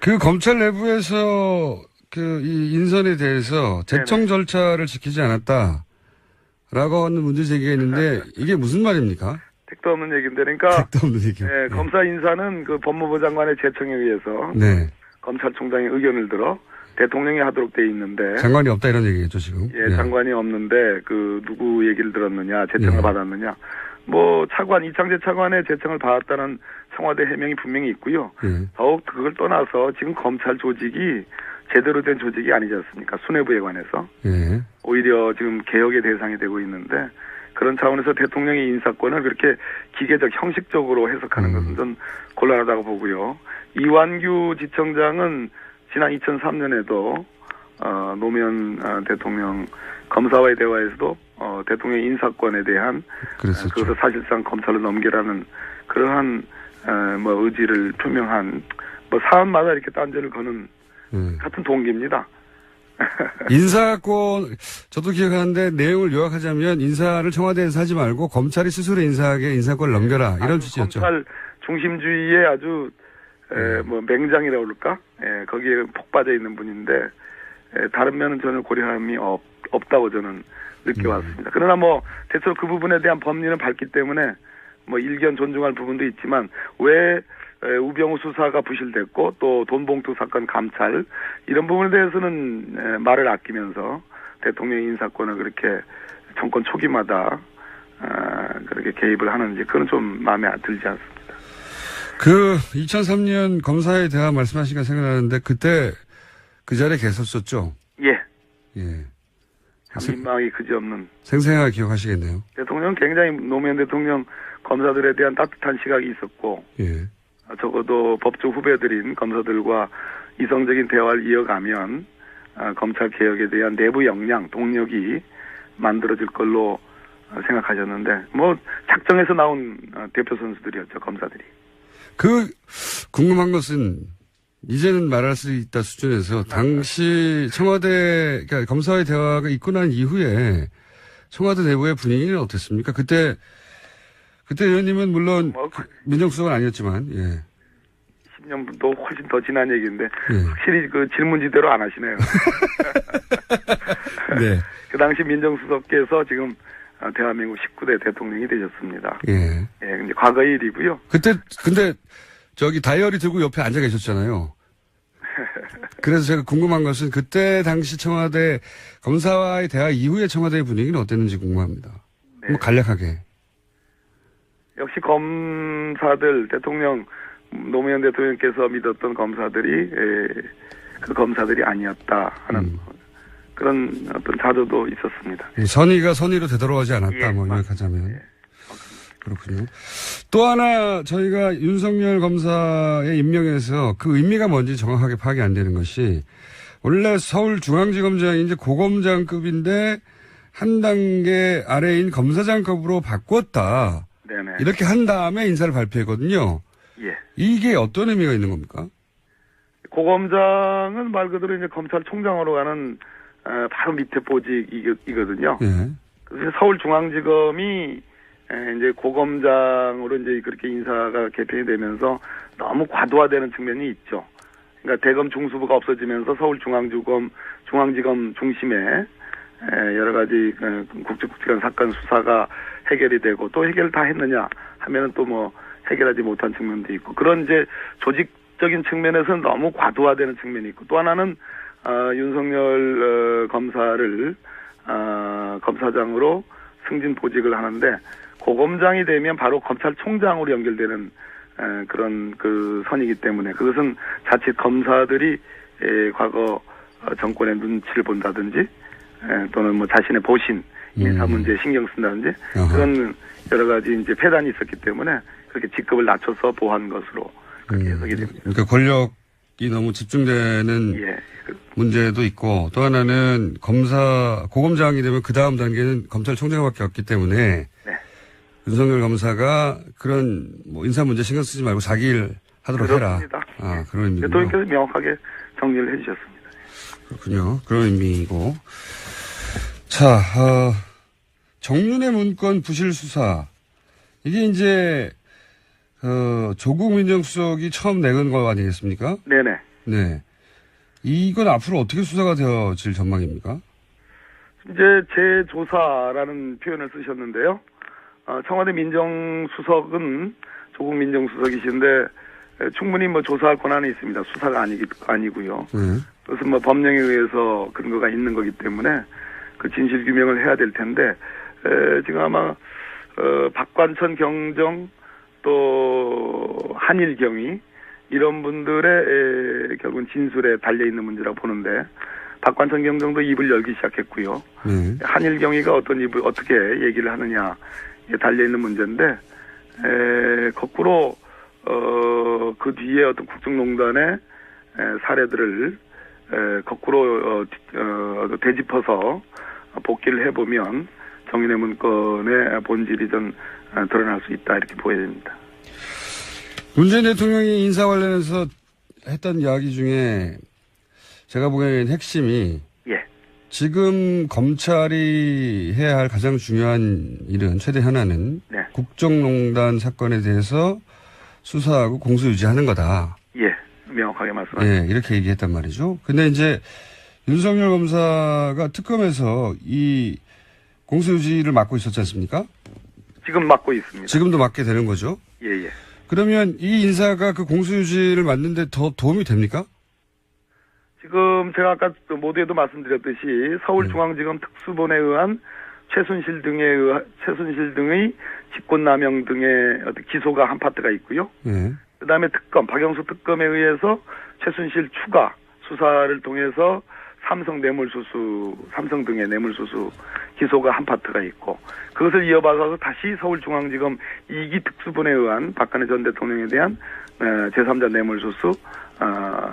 그 검찰 내부에서 그 이 인선에 대해서 제청 절차를 지키지 않았다라고 하는 문제 제기가 있는데 이게 무슨 말입니까? 택도 없는 얘기인데 그러니까 택도 없는 얘기요. 네, 검사 인사는 그 법무부 장관의 제청에 의해서 검찰총장의 의견을 들어 대통령이 하도록 돼 있는데 장관이 없다 이런 얘기겠죠 지금. 장관이 없는데 그 누구 얘기를 들었느냐 제청을 받았느냐 뭐 차관 이창재 차관의 제청을 받았다는 청와대 해명이 분명히 있고요. 더욱 그걸 떠나서 지금 검찰 조직이 제대로 된 조직이 아니지 않습니까? 수뇌부에 관해서 오히려 지금 개혁의 대상이 되고 있는데 그런 차원에서 대통령의 인사권을 그렇게 기계적 형식적으로 해석하는 것은 좀 곤란하다고 보고요. 이완규 지청장은 지난 2003년에도 노무현 대통령 검사와의 대화에서도 대통령의 인사권에 대한 그것을 사실상 검찰로 넘기라는 그러한 뭐 의지를 표명한 뭐 사안마다 이렇게 딴지를 거는 같은 동기입니다. 인사권 저도 기억하는데 내용을 요약하자면 인사를 청와대에서 하지 말고 검찰이 스스로 인사하게 인사권을 넘겨라 이런 취지였죠. 검찰 중심주의에 아주 뭐 맹장이라고 그럴까? 거기에 폭 빠져 있는 분인데 다른 면은 전혀 고려함이 없다고 저는 느껴왔습니다. 그러나 뭐 대체로 그 부분에 대한 법리는 밝기 때문에 뭐 일견 존중할 부분도 있지만 왜 우병우 수사가 부실됐고 또 돈봉투 사건 감찰 이런 부분에 대해서는 말을 아끼면서 대통령의 인사권을 그렇게 정권 초기마다 그렇게 개입을 하는지 그건 좀 마음에 들지 않습니다. 그 2003년 검사에 대화 말씀하시니까 생각나는데 그때 그 자리에 계셨었죠? 예. 참 민망이 그지없는. 생생하게 기억하시겠네요. 대통령 굉장히 노무현 대통령 검사들에 대한 따뜻한 시각이 있었고 적어도 법조 후배들인 검사들과 이성적인 대화를 이어가면 검찰 개혁에 대한 내부 역량, 동력이 만들어질 걸로 생각하셨는데 뭐 작정해서 나온 대표 선수들이었죠, 검사들이. 궁금한 것은 이제는 말할 수 있다 수준에서 당시 청와대, 그러니까 검사와의 대화가 있고 난 이후에 청와대 내부의 분위기는 어땠습니까? 그때 의원님은 물론 민정수석은 아니었지만, 예. 10년도 훨씬 더 지난 얘기인데, 예. 확실히 그 질문지대로 안 하시네요. 네. 그 당시 민정수석께서 지금 대한민국 19대 대통령이 되셨습니다. 예. 예, 이제 과거의 일이고요. 근데 다이어리 들고 옆에 앉아 계셨잖아요. 그래서 제가 궁금한 것은 그때 당시 청와대 검사와의 대화 이후에 청와대의 분위기는 어땠는지 궁금합니다. 네. 뭐 간략하게. 역시 검사들, 노무현 대통령께서 믿었던 검사들이, 그 검사들이 아니었다 하는 그런 어떤 자조도 있었습니다. 선의가 선의로 되돌아오지 않았다, 예, 요약하자면. 예. 그렇군요. 또 하나 저희가 윤석열 검사의 임명에서 그 의미가 뭔지 정확하게 파악이 안 되는 것이 원래 서울중앙지검장이 이제 고검장급인데 한 단계 아래인 검사장급으로 바꿨다. 네네. 이렇게 한 다음에 인사를 발표했거든요. 예. 이게 어떤 의미가 있는 겁니까? 고검장은 말 그대로 이제 검찰총장으로 가는 바로 밑에 보직이거든요. 예. 그래서 서울중앙지검이 이제 고검장으로 이제 그렇게 인사가 개편이 되면서 너무 과도화되는 측면이 있죠. 그러니까 대검 중수부가 없어지면서 서울중앙지검 중심에 여러 가지 국제국지간 사건 수사가 해결이 되고 또 해결을 다 했느냐 하면은 또 뭐 해결하지 못한 측면도 있고 그런 이제 조직적인 측면에서는 너무 과도화되는 측면이 있고 또 하나는 윤석열 검사를 검사장으로 승진 보직을 하는데 고검장이 되면 바로 검찰총장으로 연결되는 그런 그 선이기 때문에 그것은 자칫 검사들이 과거 정권의 눈치를 본다든지 또는 뭐 자신의 보신 인사 문제에 신경 쓴다든지 그런 여러 가지 이제 폐단이 있었기 때문에 그렇게 직급을 낮춰서 보한 것으로 그렇게 해석이 됩니다. 그러니까 권력이 너무 집중되는 예. 문제도 있고 또 하나는 고검장이 되면 그 다음 단계는 검찰총장밖에 없기 때문에 네. 윤석열 검사가 그런 뭐 인사 문제 신경 쓰지 말고 자기 일 하도록 그렇습니다. 해라. 그런 의미군요. 대통령께서 명확하게 정리를 해주셨습니다. 그렇군요. 그런 의미이고. 자, 정윤의 문건 부실 수사. 이게 이제, 조국 민정수석이 처음 내건 거 아니겠습니까? 네네. 네. 이건 앞으로 어떻게 수사가 되어질 전망입니까? 이제 재조사라는 표현을 쓰셨는데요. 청와대 민정수석은 조국 민정수석이신데 충분히 뭐 조사할 권한이 있습니다. 수사가 아니고요. 그것은 뭐 법령에 의해서 근거가 있는 거기 때문에 그 진실 규명을 해야 될 텐데 지금 아마 박관천 경정 또 한일 경위 이런 분들의 결국은 진술에 달려 있는 문제라고 보는데 박관천 경정도 입을 열기 시작했고요. 한일 경위가 어떻게 얘기를 하느냐에 달려 있는 문제인데 거꾸로 그 뒤에 어떤 국정농단의 사례들을 거꾸로 되짚어서 복기를 해보면 정윤의 문건의 본질이 좀 드러날 수 있다 이렇게 보여야 됩니다. 문재인 대통령이 인사 관련해서 했던 이야기 중에 제가 보기에는 핵심이 지금 검찰이 해야 할 가장 중요한 일은 최대 현안은 국정농단 사건에 대해서 수사하고 공소 유지하는 거다. 예, 명확하게 말씀하셨습니다. 예, 이렇게 얘기했단 말이죠. 근데 이제 윤석열 검사가 특검에서 이 공소 유지를 맡고 있었지 않습니까? 지금 맡고 있습니다. 지금도 맡게 되는 거죠? 예. 그러면 이 인사가 그 공소 유지를 맡는데 더 도움이 됩니까? 지금 제가 아까 모두에도 말씀드렸듯이 서울중앙지검 특수본에 의한 최순실 등의 직권남용 등의 어떤 기소가 한 파트가 있고요. 그다음에 박영수 특검에 의해서 최순실 추가 수사를 통해서 삼성 등의 뇌물수수 기소가 한 파트가 있고 그것을 이어받아서 다시 서울중앙지검 2기 특수본에 의한 박근혜 전 대통령에 대한 제3자 뇌물수수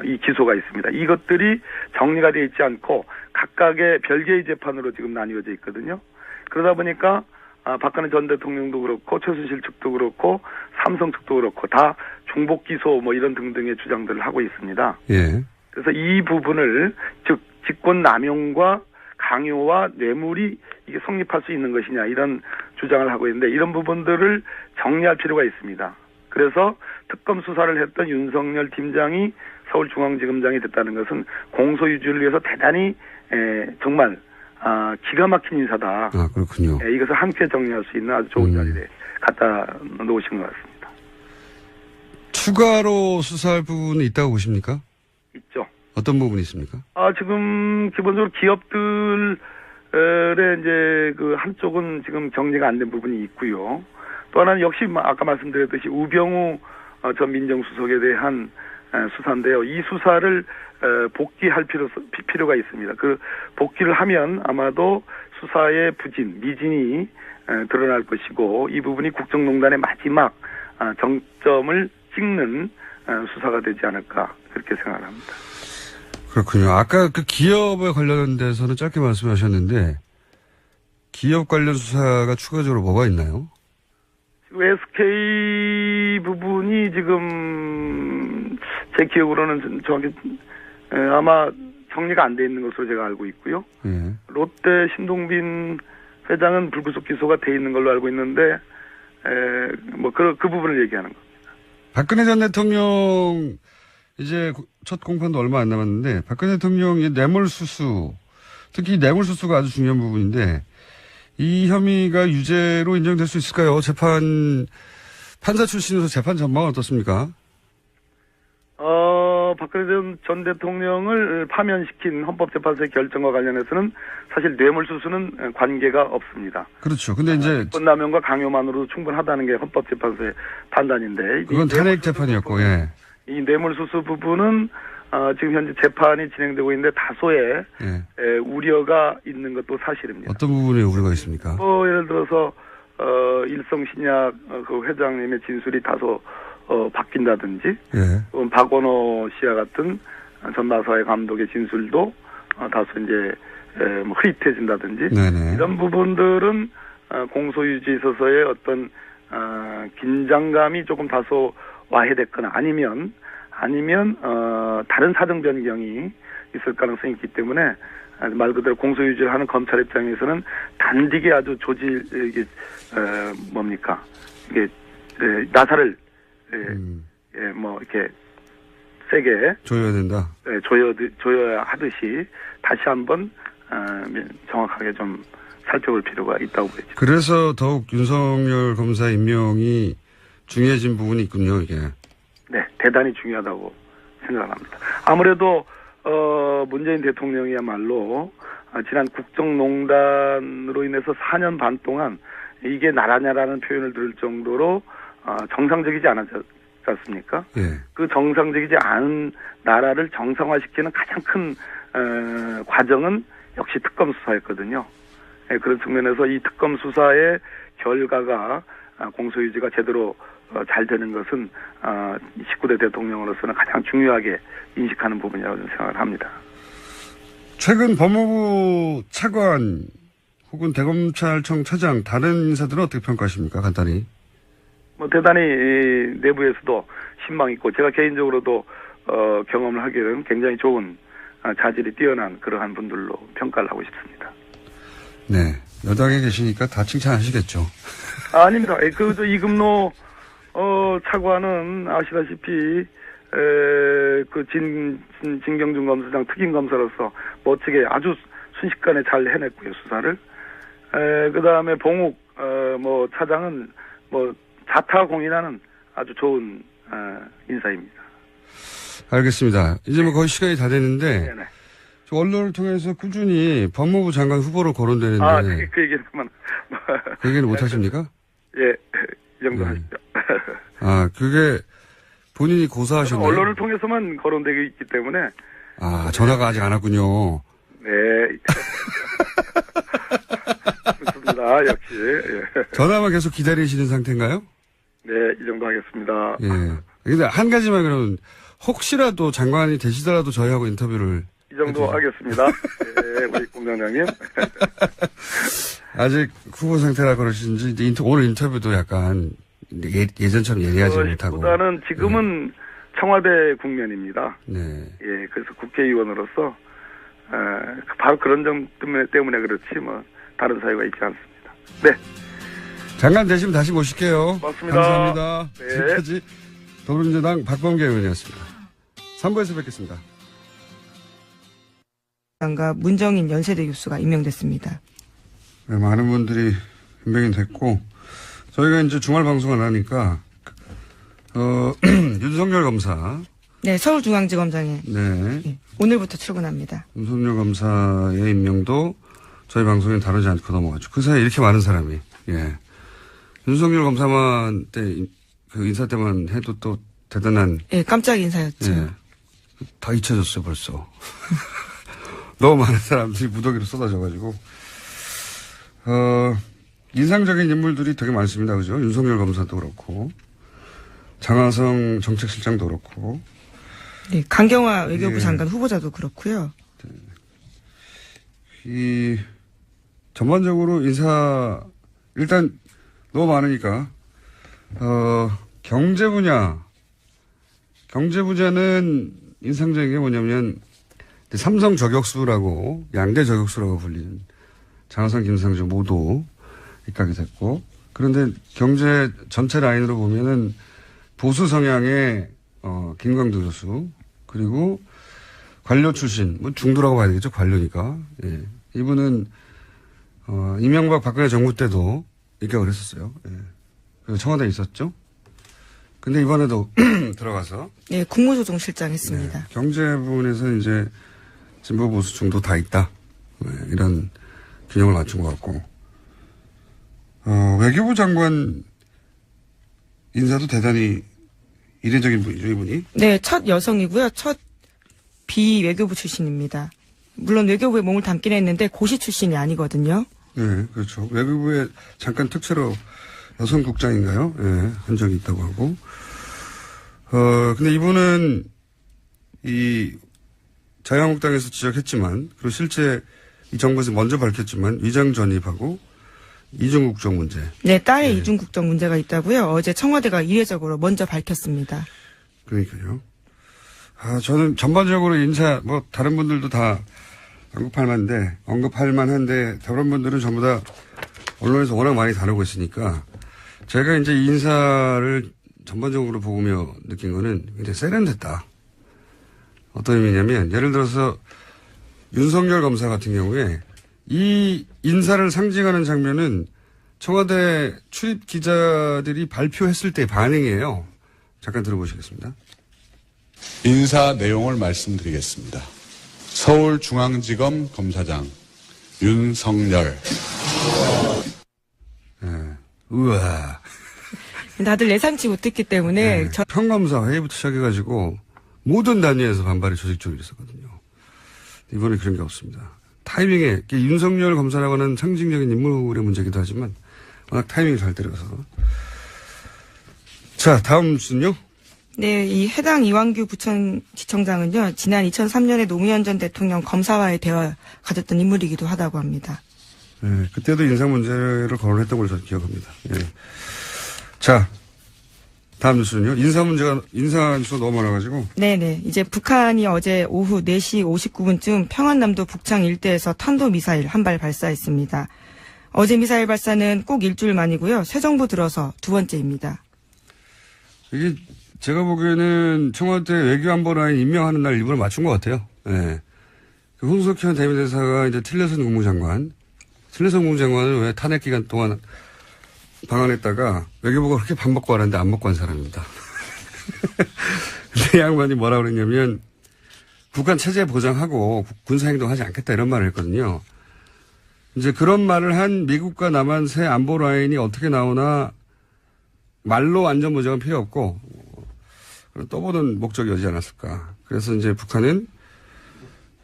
이 기소가 있습니다. 이것들이 정리가 되어 있지 않고 각각의 별개의 재판으로 지금 나뉘어져 있거든요. 그러다 보니까 박근혜 전 대통령도 그렇고 최순실 측도 그렇고 삼성 측도 그렇고 다 중복 기소 뭐 이런 등등의 주장들을 하고 있습니다. 예. 그래서 이 부분을 즉 직권 남용과 강요와 뇌물이 이게 성립할 수 있는 것이냐 이런 주장을 하고 있는데 이런 부분들을 정리할 필요가 있습니다. 그래서 특검 수사를 했던 윤석열 팀장이 서울중앙지검장이 됐다는 것은 공소유지를 위해서 대단히 정말 기가 막힌 인사다. 그렇군요. 이것을 함께 정리할 수 있는 아주 좋은 자리에 갖다 놓으신 것 같습니다. 추가로 수사할 부분이 있다고 보십니까? 있죠. 어떤 부분이 있습니까? 지금 기본적으로 기업들의 이제 그 한쪽은 지금 정리가 안 된 부분이 있고요. 또 하나는 역시 아까 말씀드렸듯이 우병우 전 민정수석에 대한 수사인데요. 이 수사를 복귀할 필요가 있습니다. 그 복귀를 하면 아마도 수사의 부진, 미진이 드러날 것이고 이 부분이 국정농단의 마지막 정점을 찍는 수사가 되지 않을까 그렇게 생각합니다. 그렇군요. 아까 그 기업에 관련돼서는 짧게 말씀하셨는데 기업 관련 수사가 추가적으로 뭐가 있나요? SK 부분이 지금 제 기억으로는 정확히 아마 정리가 안 돼 있는 것으로 제가 알고 있고요. 예. 롯데 신동빈 회장은 불구속 기소가 돼 있는 걸로 알고 있는데 뭐 그 부분을 얘기하는 겁니다. 박근혜 전 대통령 이제 첫 공판도 얼마 안 남았는데 박근혜 대통령의 뇌물수수 특히 뇌물수수가 아주 중요한 부분인데 이 혐의가 유죄로 인정될 수 있을까요? 판사 출신으로서 재판 전망은 어떻습니까? 박근혜 전 대통령을 파면시킨 헌법재판소의 결정과 관련해서는 사실 뇌물수수는 관계가 없습니다. 그렇죠. 근데 이제 직권남용과 강요만으로도 충분하다는 게 헌법재판소의 판단인데 그건 탄핵 재판이었고, 예. 이 뇌물수수 부분은 지금 현재 재판이 진행되고 있는데 다소의 우려가 있는 것도 사실입니다. 어떤 부분에 우려가 있습니까? 예를 들어서 일성신약 그 회장님의 진술이 다소 바뀐다든지, 예. 박원호 씨와 같은 전마사회 감독의 진술도 다소 이제 뭐 흐릿해진다든지, 네네. 이런 부분들은 공소유지에 있어서의 어떤 긴장감이 조금 다소 와해됐거나 아니면 다른 사정 변경이 있을 가능성이 있기 때문에 말 그대로 공소유지를 하는 검찰 입장에서는 단디게 아주 이게 뭡니까 이게 나사를 뭐 이렇게 세게 조여야 된다. 조여야 하듯이 다시 한번 정확하게 좀 살펴볼 필요가 있다고 보죠. 그래서 더욱 윤석열 검사 임명이 중요해진 부분이 있군요, 이게. 네, 대단히 중요하다고 생각합니다. 아무래도 문재인 대통령이야말로 지난 국정농단으로 인해서 4년 반 동안 이게 나라냐라는 표현을 들을 정도로 정상적이지 않았지 않습니까? 예. 그 정상적이지 않은 나라를 정상화시키는 가장 큰 과정은 역시 특검 수사였거든요. 그런 측면에서 이 특검 수사의 결과가 공소유지가 제대로 잘 되는 것은 19대 대통령으로서는 가장 중요하게 인식하는 부분이라고 생각을 합니다. 최근 법무부 차관 혹은 대검찰청 차장 다른 인사들은 어떻게 평가하십니까? 간단히. 뭐 대단히 내부에서도 신망 있고 제가 개인적으로도 경험을 하기에는 굉장히 좋은 자질이 뛰어난 그러한 분들로 평가를 하고 싶습니다. 네. 여당에 계시니까 다 칭찬하시겠죠. 아닙니다. 이금노 차관은 아시다시피 그 진경준 검사장 특임 검사로서 멋지게 아주 순식간에 잘 해냈고요, 수사를. 그다음에 봉욱 뭐 차장은 뭐 자타공인하는 아주 좋은 인사입니다. 알겠습니다. 이제 뭐 거의 시간이 다 됐는데 네네. 언론을 통해서 꾸준히 법무부 장관 후보로 거론되는데 그 얘기는 그만. 그 얘기는 못 하십니까? 예, 이 정도 하십시오. 그게 본인이 고사하셨나요? 언론을 통해서만 거론되고 있기 때문에. 전화가 아직 안 왔군요. 네. 좋습니다. 역시. 예. 전화만 계속 기다리시는 상태인가요? 네, 이 정도 하겠습니다. 예. 근데 한 가지만 그러면 혹시라도 장관이 되시더라도 저희하고 인터뷰를 이 정도 하겠습니다. 네, 우리 공장장님. 아직 후보 상태라 그러시는지 이제 오늘 인터뷰도 약간 예전처럼 예리하지 못하고. 보다는 지금은 청와대 국면입니다. 네. 예, 그래서 국회의원으로서 바로 그런 점 때문에 그렇지 뭐 다른 사유가 있지 않습니다. 네. 장관 되시면 다시 모실게요. 고맙습니다. 감사합니다. 네. 지금까지 더불어민주당 박범계 의원이었습니다. 3부에서 뵙겠습니다. 장관 문정인 연세대 교수가 임명됐습니다. 네, 많은 분들이 임명이 됐고 저희가 이제 주말 방송을 하니까 윤석열 검사. 네, 서울중앙지검장에 네. 네, 오늘부터 출근합니다. 윤석열 검사의 임명도 저희 방송에 다루지 않고 넘어갔죠. 그 사이에 이렇게 많은 사람이. 예. 윤석열 검사만 그 인사 때만 해도 또 대단한. 예, 깜짝 인사였죠. 예. 다 잊혀졌어요, 벌써. 너무 많은 사람들이 무더기로 쏟아져가지고. 인상적인 인물들이 되게 많습니다. 그죠? 윤석열 검사도 그렇고. 장하성 정책실장도 그렇고. 네, 강경화 외교부 예. 장관 후보자도 그렇고요. 전반적으로 일단 너무 많으니까, 경제 분야는 인상적인 게 뭐냐면, 삼성 저격수라고, 양대 저격수라고 불리는 장하성, 김상조 모두 입각이 됐고, 그런데 경제 전체 라인으로 보면은 보수 성향의, 김광두 교수, 그리고 관료 출신, 뭐 중도라고 봐야 되겠죠, 관료니까. 예. 이분은, 이명박 박근혜 정부 때도 입각을 했었어요. 예. 그래서 청와대에 있었죠. 근데 이번에도 들어가서. 네, 국무조정실장 했습니다. 네. 경제 부분에서 이제 진보 보수 중도 다 있다. 네, 이런 균형을 맞춘 것 같고. 외교부 장관 인사도 대단히 이례적인 분이죠, 이분이. 네, 첫 여성이고요. 첫 비외교부 출신입니다. 물론 외교부에 몸을 담긴 했는데 고시 출신이 아니거든요. 네, 그렇죠. 외교부에 잠깐 특채로 여성국장인가요? 예, 한 적이 있다고 하고. 근데 이분은 자유한국당에서 지적했지만, 그리고 실제 이 정부에서 먼저 밝혔지만, 위장 전입하고 이중국적 문제. 네, 딸의 이중국적 문제가 있다고요. 어제 청와대가 이례적으로 먼저 밝혔습니다. 그러니까요. 저는 전반적으로 다른 분들도 다 언급할 만한데, 다른 분들은 전부 다 언론에서 워낙 많이 다루고 있으니까, 제가 이제 이 인사를 전반적으로 보며 느낀 거는 굉장히 세련됐다. 어떤 의미냐면, 예를 들어서 윤석열 검사 같은 경우에 이 인사를 상징하는 장면은 청와대 출입 기자들이 발표했을 때 반응이에요. 잠깐 들어보시겠습니다. 인사 내용을 말씀드리겠습니다. 서울중앙지검 검사장 윤석열. 네. 우와. 다들 예상치 못했기 때문에 네. 평검사 회의부터 시작해가지고 모든 단위에서 반발이 조직적으로 있었거든요. 이번에 그런 게 없습니다. 타이밍에 윤석열 검사라고 하는 상징적인 인물의 문제이기도 하지만 워낙 타이밍이 잘 들어서. 자, 다음 순요. 네, 이 해당 이완규 부천지청장은요, 지난 2003년에 노무현 전 대통령 검사와의 대화 가졌던 인물이기도 하다고 합니다. 네, 그때도 인상 문제를 거론했던 걸로 저는 기억합니다. 예. 자, 다음 뉴스는요. 인사 뉴스가 너무 많아가지고. 네네. 이제 북한이 어제 오후 4시 59분쯤 평안남도 북창 일대에서 탄도미사일 한 발 발사했습니다. 어제 미사일 발사는 꼭 일주일 만이고요. 새 정부 들어서 두 번째입니다. 이게 제가 보기에는 청와대 외교안보 라인 임명하는 날 일부러 맞춘 것 같아요. 예. 그 홍석현 대미대사가 이제 틸러슨 국무장관을 왜 탄핵 기간 동안 방한했다가 외교부가 그렇게 밥 먹고 하는데 안 먹고 한 사람입니다. 근데 이 양반이 뭐라고 그랬냐면 북한 체제 보장하고 군사행동하지 않겠다 이런 말을 했거든요. 이제 그런 말을 한 미국과 남한 새 안보 라인이 어떻게 나오나 말로 안전 보장은 필요 없고 떠보는 목적이었지 않았을까. 그래서 이제 북한은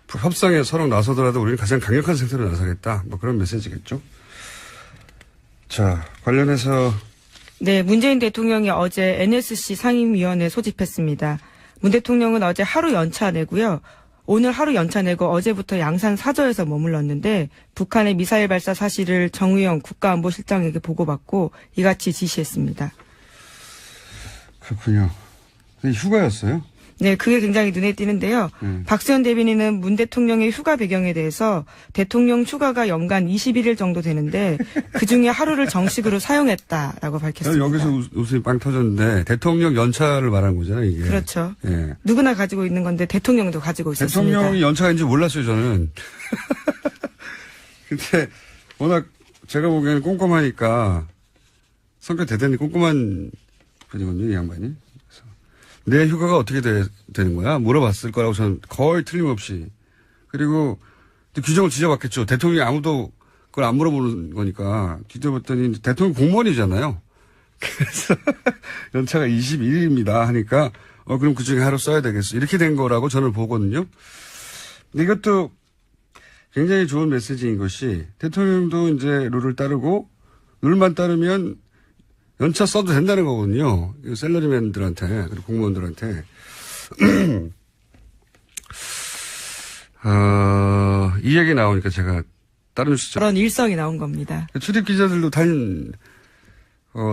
협상에 서로 나서더라도 우리는 가장 강력한 상태로 나서겠다. 뭐 그런 메시지겠죠. 자, 관련해서. 네, 문재인 대통령이 어제 NSC 상임위원회 소집했습니다. 문 대통령은 어제 하루 연차 내고요. 오늘 하루 연차 내고 어제부터 양산 사저에서 머물렀는데 북한의 미사일 발사 사실을 정의용 국가안보실장에게 보고받고 이같이 지시했습니다. 그렇군요. 휴가였어요? 네, 그게 굉장히 눈에 띄는데요. 박수현 대변인은 문 대통령의 휴가 배경에 대해서 대통령 휴가가 연간 21일 정도 되는데 그중에 하루를 정식으로 사용했다라고 밝혔습니다. 여기서 웃음이 빵 터졌는데 대통령 연차를 말하는 거잖아요, 이게. 그렇죠. 예. 누구나 가지고 있는 건데 대통령도 가지고 있었습니다. 대통령이 연차인지 몰랐어요, 저는. 근데 워낙 제가 보기에는 꼼꼼하니까 성격 대단히 꼼꼼한 분이거든요, 이 양반이. 내 휴가가 어떻게 되는 거야? 물어봤을 거라고 저는 거의 틀림없이. 그리고 규정을 지져봤겠죠. 대통령이 아무도 그걸 안 물어보는 거니까 뒤져봤더니 대통령 공무원이잖아요. 그래서 연차가 21일입니다 하니까 그럼 그중에 하루 써야 되겠어. 이렇게 된 거라고 저는 보거든요. 근데 이것도 굉장히 좋은 메시지인 것이 대통령도 이제 룰을 따르고 룰만 따르면 연차 써도 된다는 거거든요. 셀러리맨들한테, 그리고 공무원들한테. 이 얘기 나오니까 제가 다른 뉴스. 그런 일성이 나온 겁니다. 출입 기자들도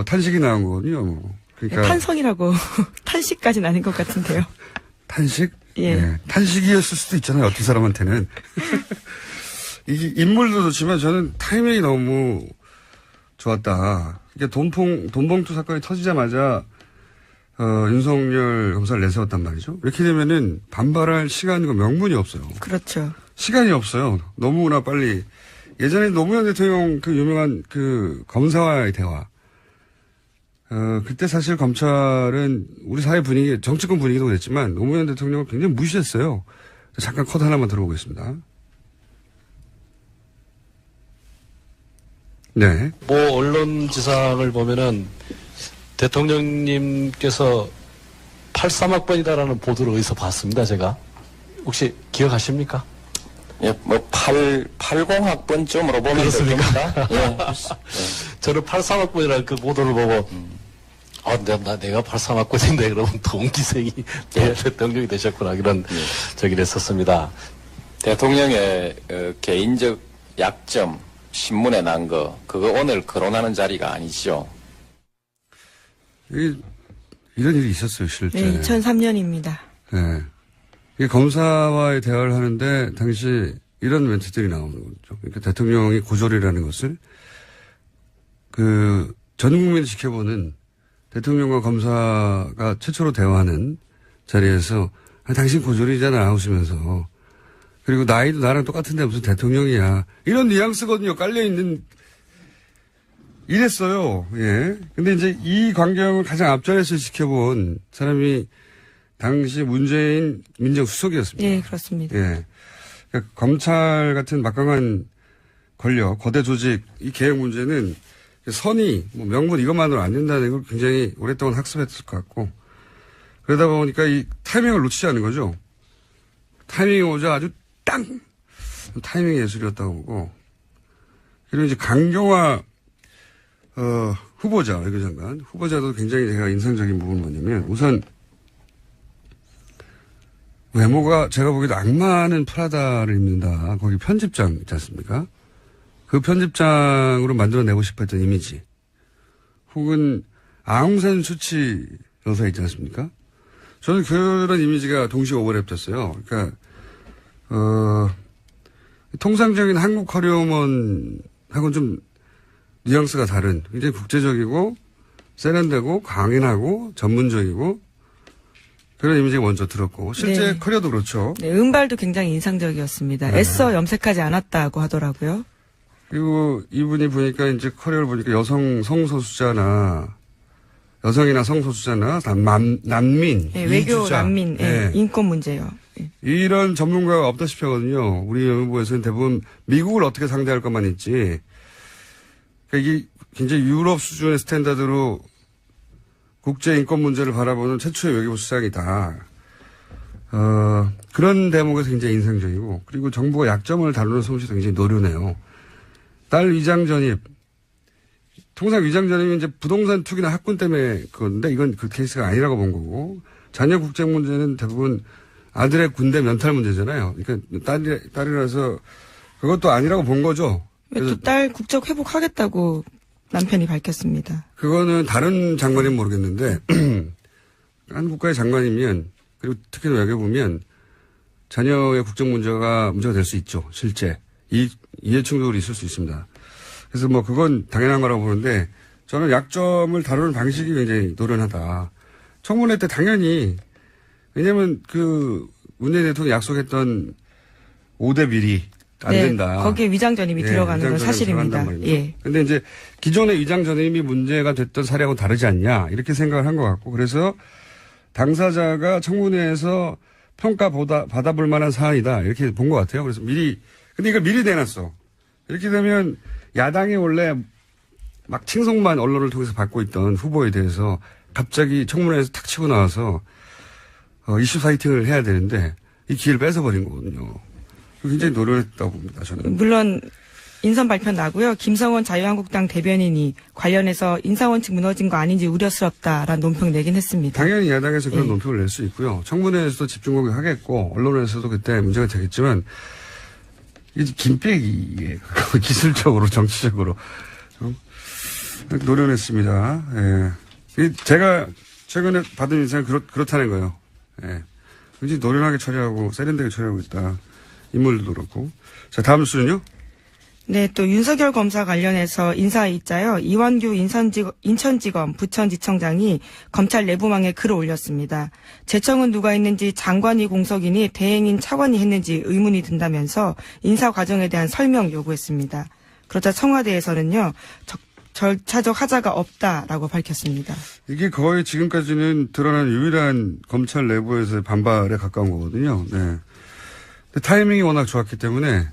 탄식이 나온 거거든요. 그러니까. 탄성이라고, 탄식까지는 아닌 것 같은데요. 탄식? 예. 네. 탄식이었을 수도 있잖아요. 어떤 사람한테는. 이 인물도 좋지만 저는 타이밍이 너무 좋았다. 그러니까 돈봉투 사건이 터지자마자 윤석열 검사를 내세웠단 말이죠. 이렇게 되면은 반발할 시간과 명분이 없어요. 그렇죠. 시간이 없어요. 너무나 빨리. 예전에 노무현 대통령 그 유명한 그 검사와의 대화. 그때 사실 검찰은 우리 사회 분위기, 정치권 분위기도 그랬지만 노무현 대통령을 굉장히 무시했어요. 잠깐 컷 하나만 들어보겠습니다. 네. 뭐 언론 지상을 보면은 대통령님께서 83학번이다라는 보도를 어디서 봤습니다, 제가. 혹시 기억하십니까? 예, 뭐 80학번쯤으로 보면 그렇습니까? 예. 저는 83학번이라는 그 보도를 보고 내가 83학번인데 그러면 동기생이 대통령이 되셨구나 이런 저기를 했었습니다. 대통령의 개인적 약점 신문에 난 거 그거 오늘 거론하는 자리가 아니죠. 이런 일이 있었어요, 실제. 네, 2003년입니다. 네. 이게 검사와의 대화를 하는데 당시 이런 멘트들이 나오는 거죠. 그러니까 대통령이 고졸이라는 것을 전 국민이 지켜보는 대통령과 검사가 최초로 대화하는 자리에서 당신 고졸이잖아 웃으면서 그리고 나이도 나랑 똑같은데 무슨 대통령이야 이런 뉘앙스거든요. 깔려있는 이랬어요. 예. 근데 이제 이 광경을 가장 앞자리에서 지켜본 사람이 당시 문재인 민정수석이었습니다. 예, 그렇습니다. 예. 그러니까 검찰 같은 막강한 권력, 거대 조직, 이 개혁 문제는 선의, 명분 이것만으로 안 된다는 걸 굉장히 오랫동안 학습했을 것 같고, 그러다 보니까 이 타이밍을 놓치지 않는 거죠. 타이밍이 오자 아주 땅! 타이밍 예술이었다고 보고, 그리고 이제 강경화, 후보자, 외교장관. 후보자도 굉장히 제가 인상적인 부분은 뭐냐면, 우선, 외모가 제가 보기에도 악마는 프라다를 입는다. 거기 편집장 있지 않습니까? 그 편집장으로 만들어내고 싶어 했던 이미지. 혹은 아웅산 수치 여사 있지 않습니까? 저는 그런 이미지가 동시에 오버랩됐어요. 그러니까, 통상적인 한국 커리어먼하고는 좀 뉘앙스가 다른 굉장히 국제적이고 세련되고 강인하고 전문적이고 그런 이미지가 먼저 들었고 실제 네. 커리어도 그렇죠. 네, 은발도 굉장히 인상적이었습니다. 애써 염색하지 않았다고 하더라고요. 그리고 이분이 보니까 이제 커리어를 보니까 성소수자나 여성이나 성소수자나 난민, 네, 외교 이주자. 난민, 네. 인권 문제요. 네. 이런 전문가가 없다시피 하거든요. 우리 연구부에서는 대부분 미국을 어떻게 상대할 것만 있지. 그러니까 이게 굉장히 유럽 수준의 스탠다드로 국제 인권 문제를 바라보는 최초의 외교부 수장이다. 그런 대목에서 굉장히 인상적이고, 그리고 정부가 약점을 다루는 솜씨도 굉장히 노련해요. 딸 위장 전입. 통상 위장 전입은 이제 부동산 투기나 학군 때문에 그건데, 이건 그 케이스가 아니라고 본 거고, 자녀 국적 문제는 대부분 아들의 군대 면탈 문제잖아요. 그러니까 딸이라서 그것도 아니라고 본 거죠. 또 딸 국적 회복하겠다고 남편이 밝혔습니다. 그거는 다른 장관이면 모르겠는데 한 국가의 장관이면 그리고 특히나 외교부면 자녀의 국적 문제가 될 수 있죠. 실제 이해 충돌이 있을 수 있습니다. 그래서 뭐 그건 당연한 거라고 보는데 저는 약점을 다루는 방식이 굉장히 노련하다. 청문회 때 당연히 왜냐하면 문재인 대통령이 약속했던 5대 비리 안 된다. 거기에 위장전입이 들어가는 건 사실입니다. 예. 근데 이제 기존의 위장전입이 문제가 됐던 사례하고 다르지 않냐 이렇게 생각을 한 것 같고 그래서 당사자가 청문회에서 평가 받아볼 만한 사안이다 이렇게 본 것 같아요. 그래서 근데 이걸 미리 내놨어. 이렇게 되면 야당이 원래 막 칭송만 언론을 통해서 받고 있던 후보에 대해서 갑자기 청문회에서 탁 치고 나와서 이슈 사이팅을 해야 되는데 이 기회를 뺏어버린 거거든요. 굉장히 노력했다고 봅니다. 저는. 물론 인선 발표 나고요. 김성원 자유한국당 대변인이 관련해서 인사원칙 무너진 거 아닌지 우려스럽다라는 논평 내긴 했습니다. 당연히 야당에서 그런 논평을 낼 수 있고요. 청문회에서도 집중 공격하겠고 언론에서도 그때 문제가 되겠지만 이게 김빼기에 기술적으로 정치적으로 좀 노련했습니다. 예. 제가 최근에 받은 인상이 그렇다는 거예요. 예. 굉장히 노련하게 처리하고 세련되게 처리하고 있다. 인물도 그렇고. 자, 다음 뉴스는요? 네, 또 윤석열 검사 관련해서 인사에 있자요. 이완규 인천지검 부천지청장이 검찰 내부망에 글을 올렸습니다. 재청은 누가 했는지 장관이 공석이니 대행인 차관이 했는지 의문이 든다면서 인사 과정에 대한 설명 요구했습니다. 그러자 청와대에서는요. 절차적 하자가 없다라고 밝혔습니다. 이게 거의 지금까지는 드러난 유일한 검찰 내부에서의 반발에 가까운 거거든요. 네. 근데 타이밍이 워낙 좋았기 때문에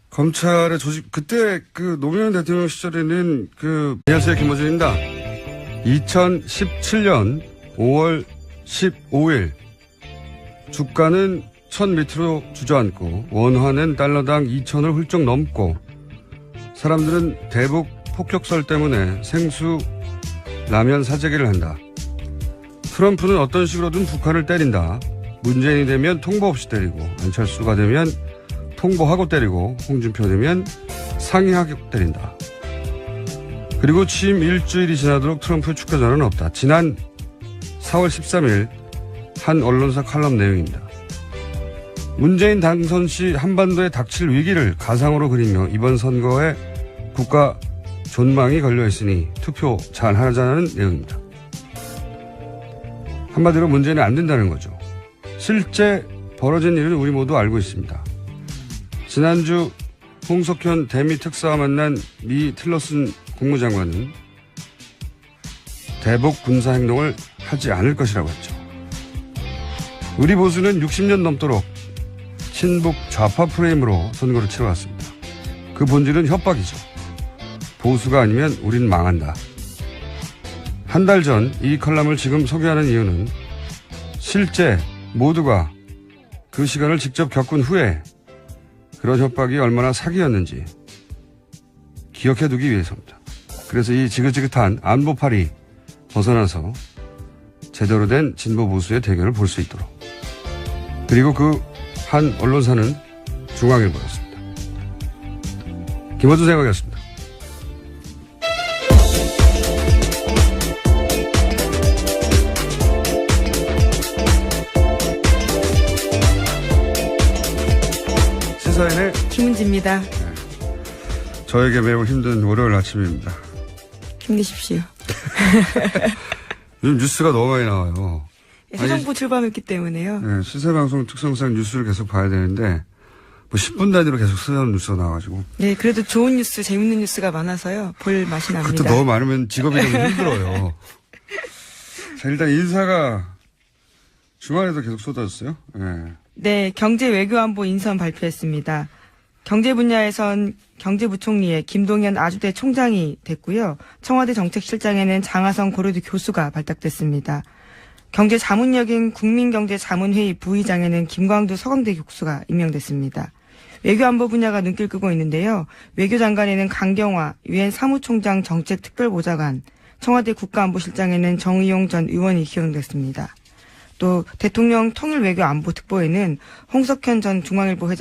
검찰의 그때 노무현 대통령 시절에는 안녕하세요, 김어준입니다. 2017년 5월 15일 주가는 1000 밑으로 주저앉고 원화는 달러당 2000을 훌쩍 넘고 사람들은 대북 폭격설 때문에 생수 라면 사재기를 한다. 트럼프는 어떤 식으로든 북한을 때린다. 문재인이 되면 통보 없이 때리고 안철수가 되면 통보하고 때리고 홍준표 되면 상의하고 때린다. 그리고 취임 일주일이 지나도록 트럼프의 축하전은 없다. 지난 4월 13일 한 언론사 칼럼 내용입니다. 문재인 당선 시 한반도에 닥칠 위기를 가상으로 그리며 이번 선거에 국가 존망이 걸려있으니 투표 잘 하자는 내용입니다. 한마디로 문재인은 안 된다는 거죠. 실제 벌어진 일은 우리 모두 알고 있습니다. 지난주 홍석현 대미 특사와 만난 미 틸러슨 국무장관은 대북 군사 행동을 하지 않을 것이라고 했죠. 우리 보수는 60년 넘도록 친북 좌파 프레임으로 선거를 치러왔습니다. 그 본질은 협박이죠. 보수가 아니면 우린 망한다. 한 달 전 이 칼럼을 지금 소개하는 이유는 실제 모두가 그 시간을 직접 겪은 후에 그런 협박이 얼마나 사기였는지 기억해두기 위해서입니다. 그래서 이 지긋지긋한 안보팔이 벗어나서 제대로 된 진보 보수의 대결을 볼 수 있도록. 그리고 그 한 언론사는 중앙일보였습니다. 김어준 생각이었습니다. 시사인의 김은지입니다. 저에게 매우 힘든 월요일 아침입니다. 힘내십시오. 요즘 뉴스가 너무 많이 나와요. 새정부 출범했기 때문에요. 네, 시사방송 특성상 뉴스를 계속 봐야 되는데 뭐 10분 단위로 계속 쓰는 뉴스가 나와가지고. 네, 그래도 좋은 뉴스, 재밌는 뉴스가 많아서요. 볼 맛이 납니다. 그것도 너무 많으면 직업이 좀 힘들어요. 자, 일단 인사가 주말에도 계속 쏟아졌어요. 네. 네, 경제 외교안보 인선 발표했습니다. 경제 분야에선 경제부총리의 김동연 아주대 총장이 됐고요. 청와대 정책실장에는 장하성 고려대 교수가 발탁됐습니다. 경제자문역인 국민경제자문회의 부의장에는 김광두 서강대 교수가 임명됐습니다. 외교안보 분야가 눈길 끄고 있는데요. 외교장관에는 강경화 유엔 사무총장 정책특별보좌관, 청와대 국가안보실장에는 정의용 전 의원이 기용됐습니다. 또 대통령 통일외교안보특보에는 홍석현 전 중앙일보 회장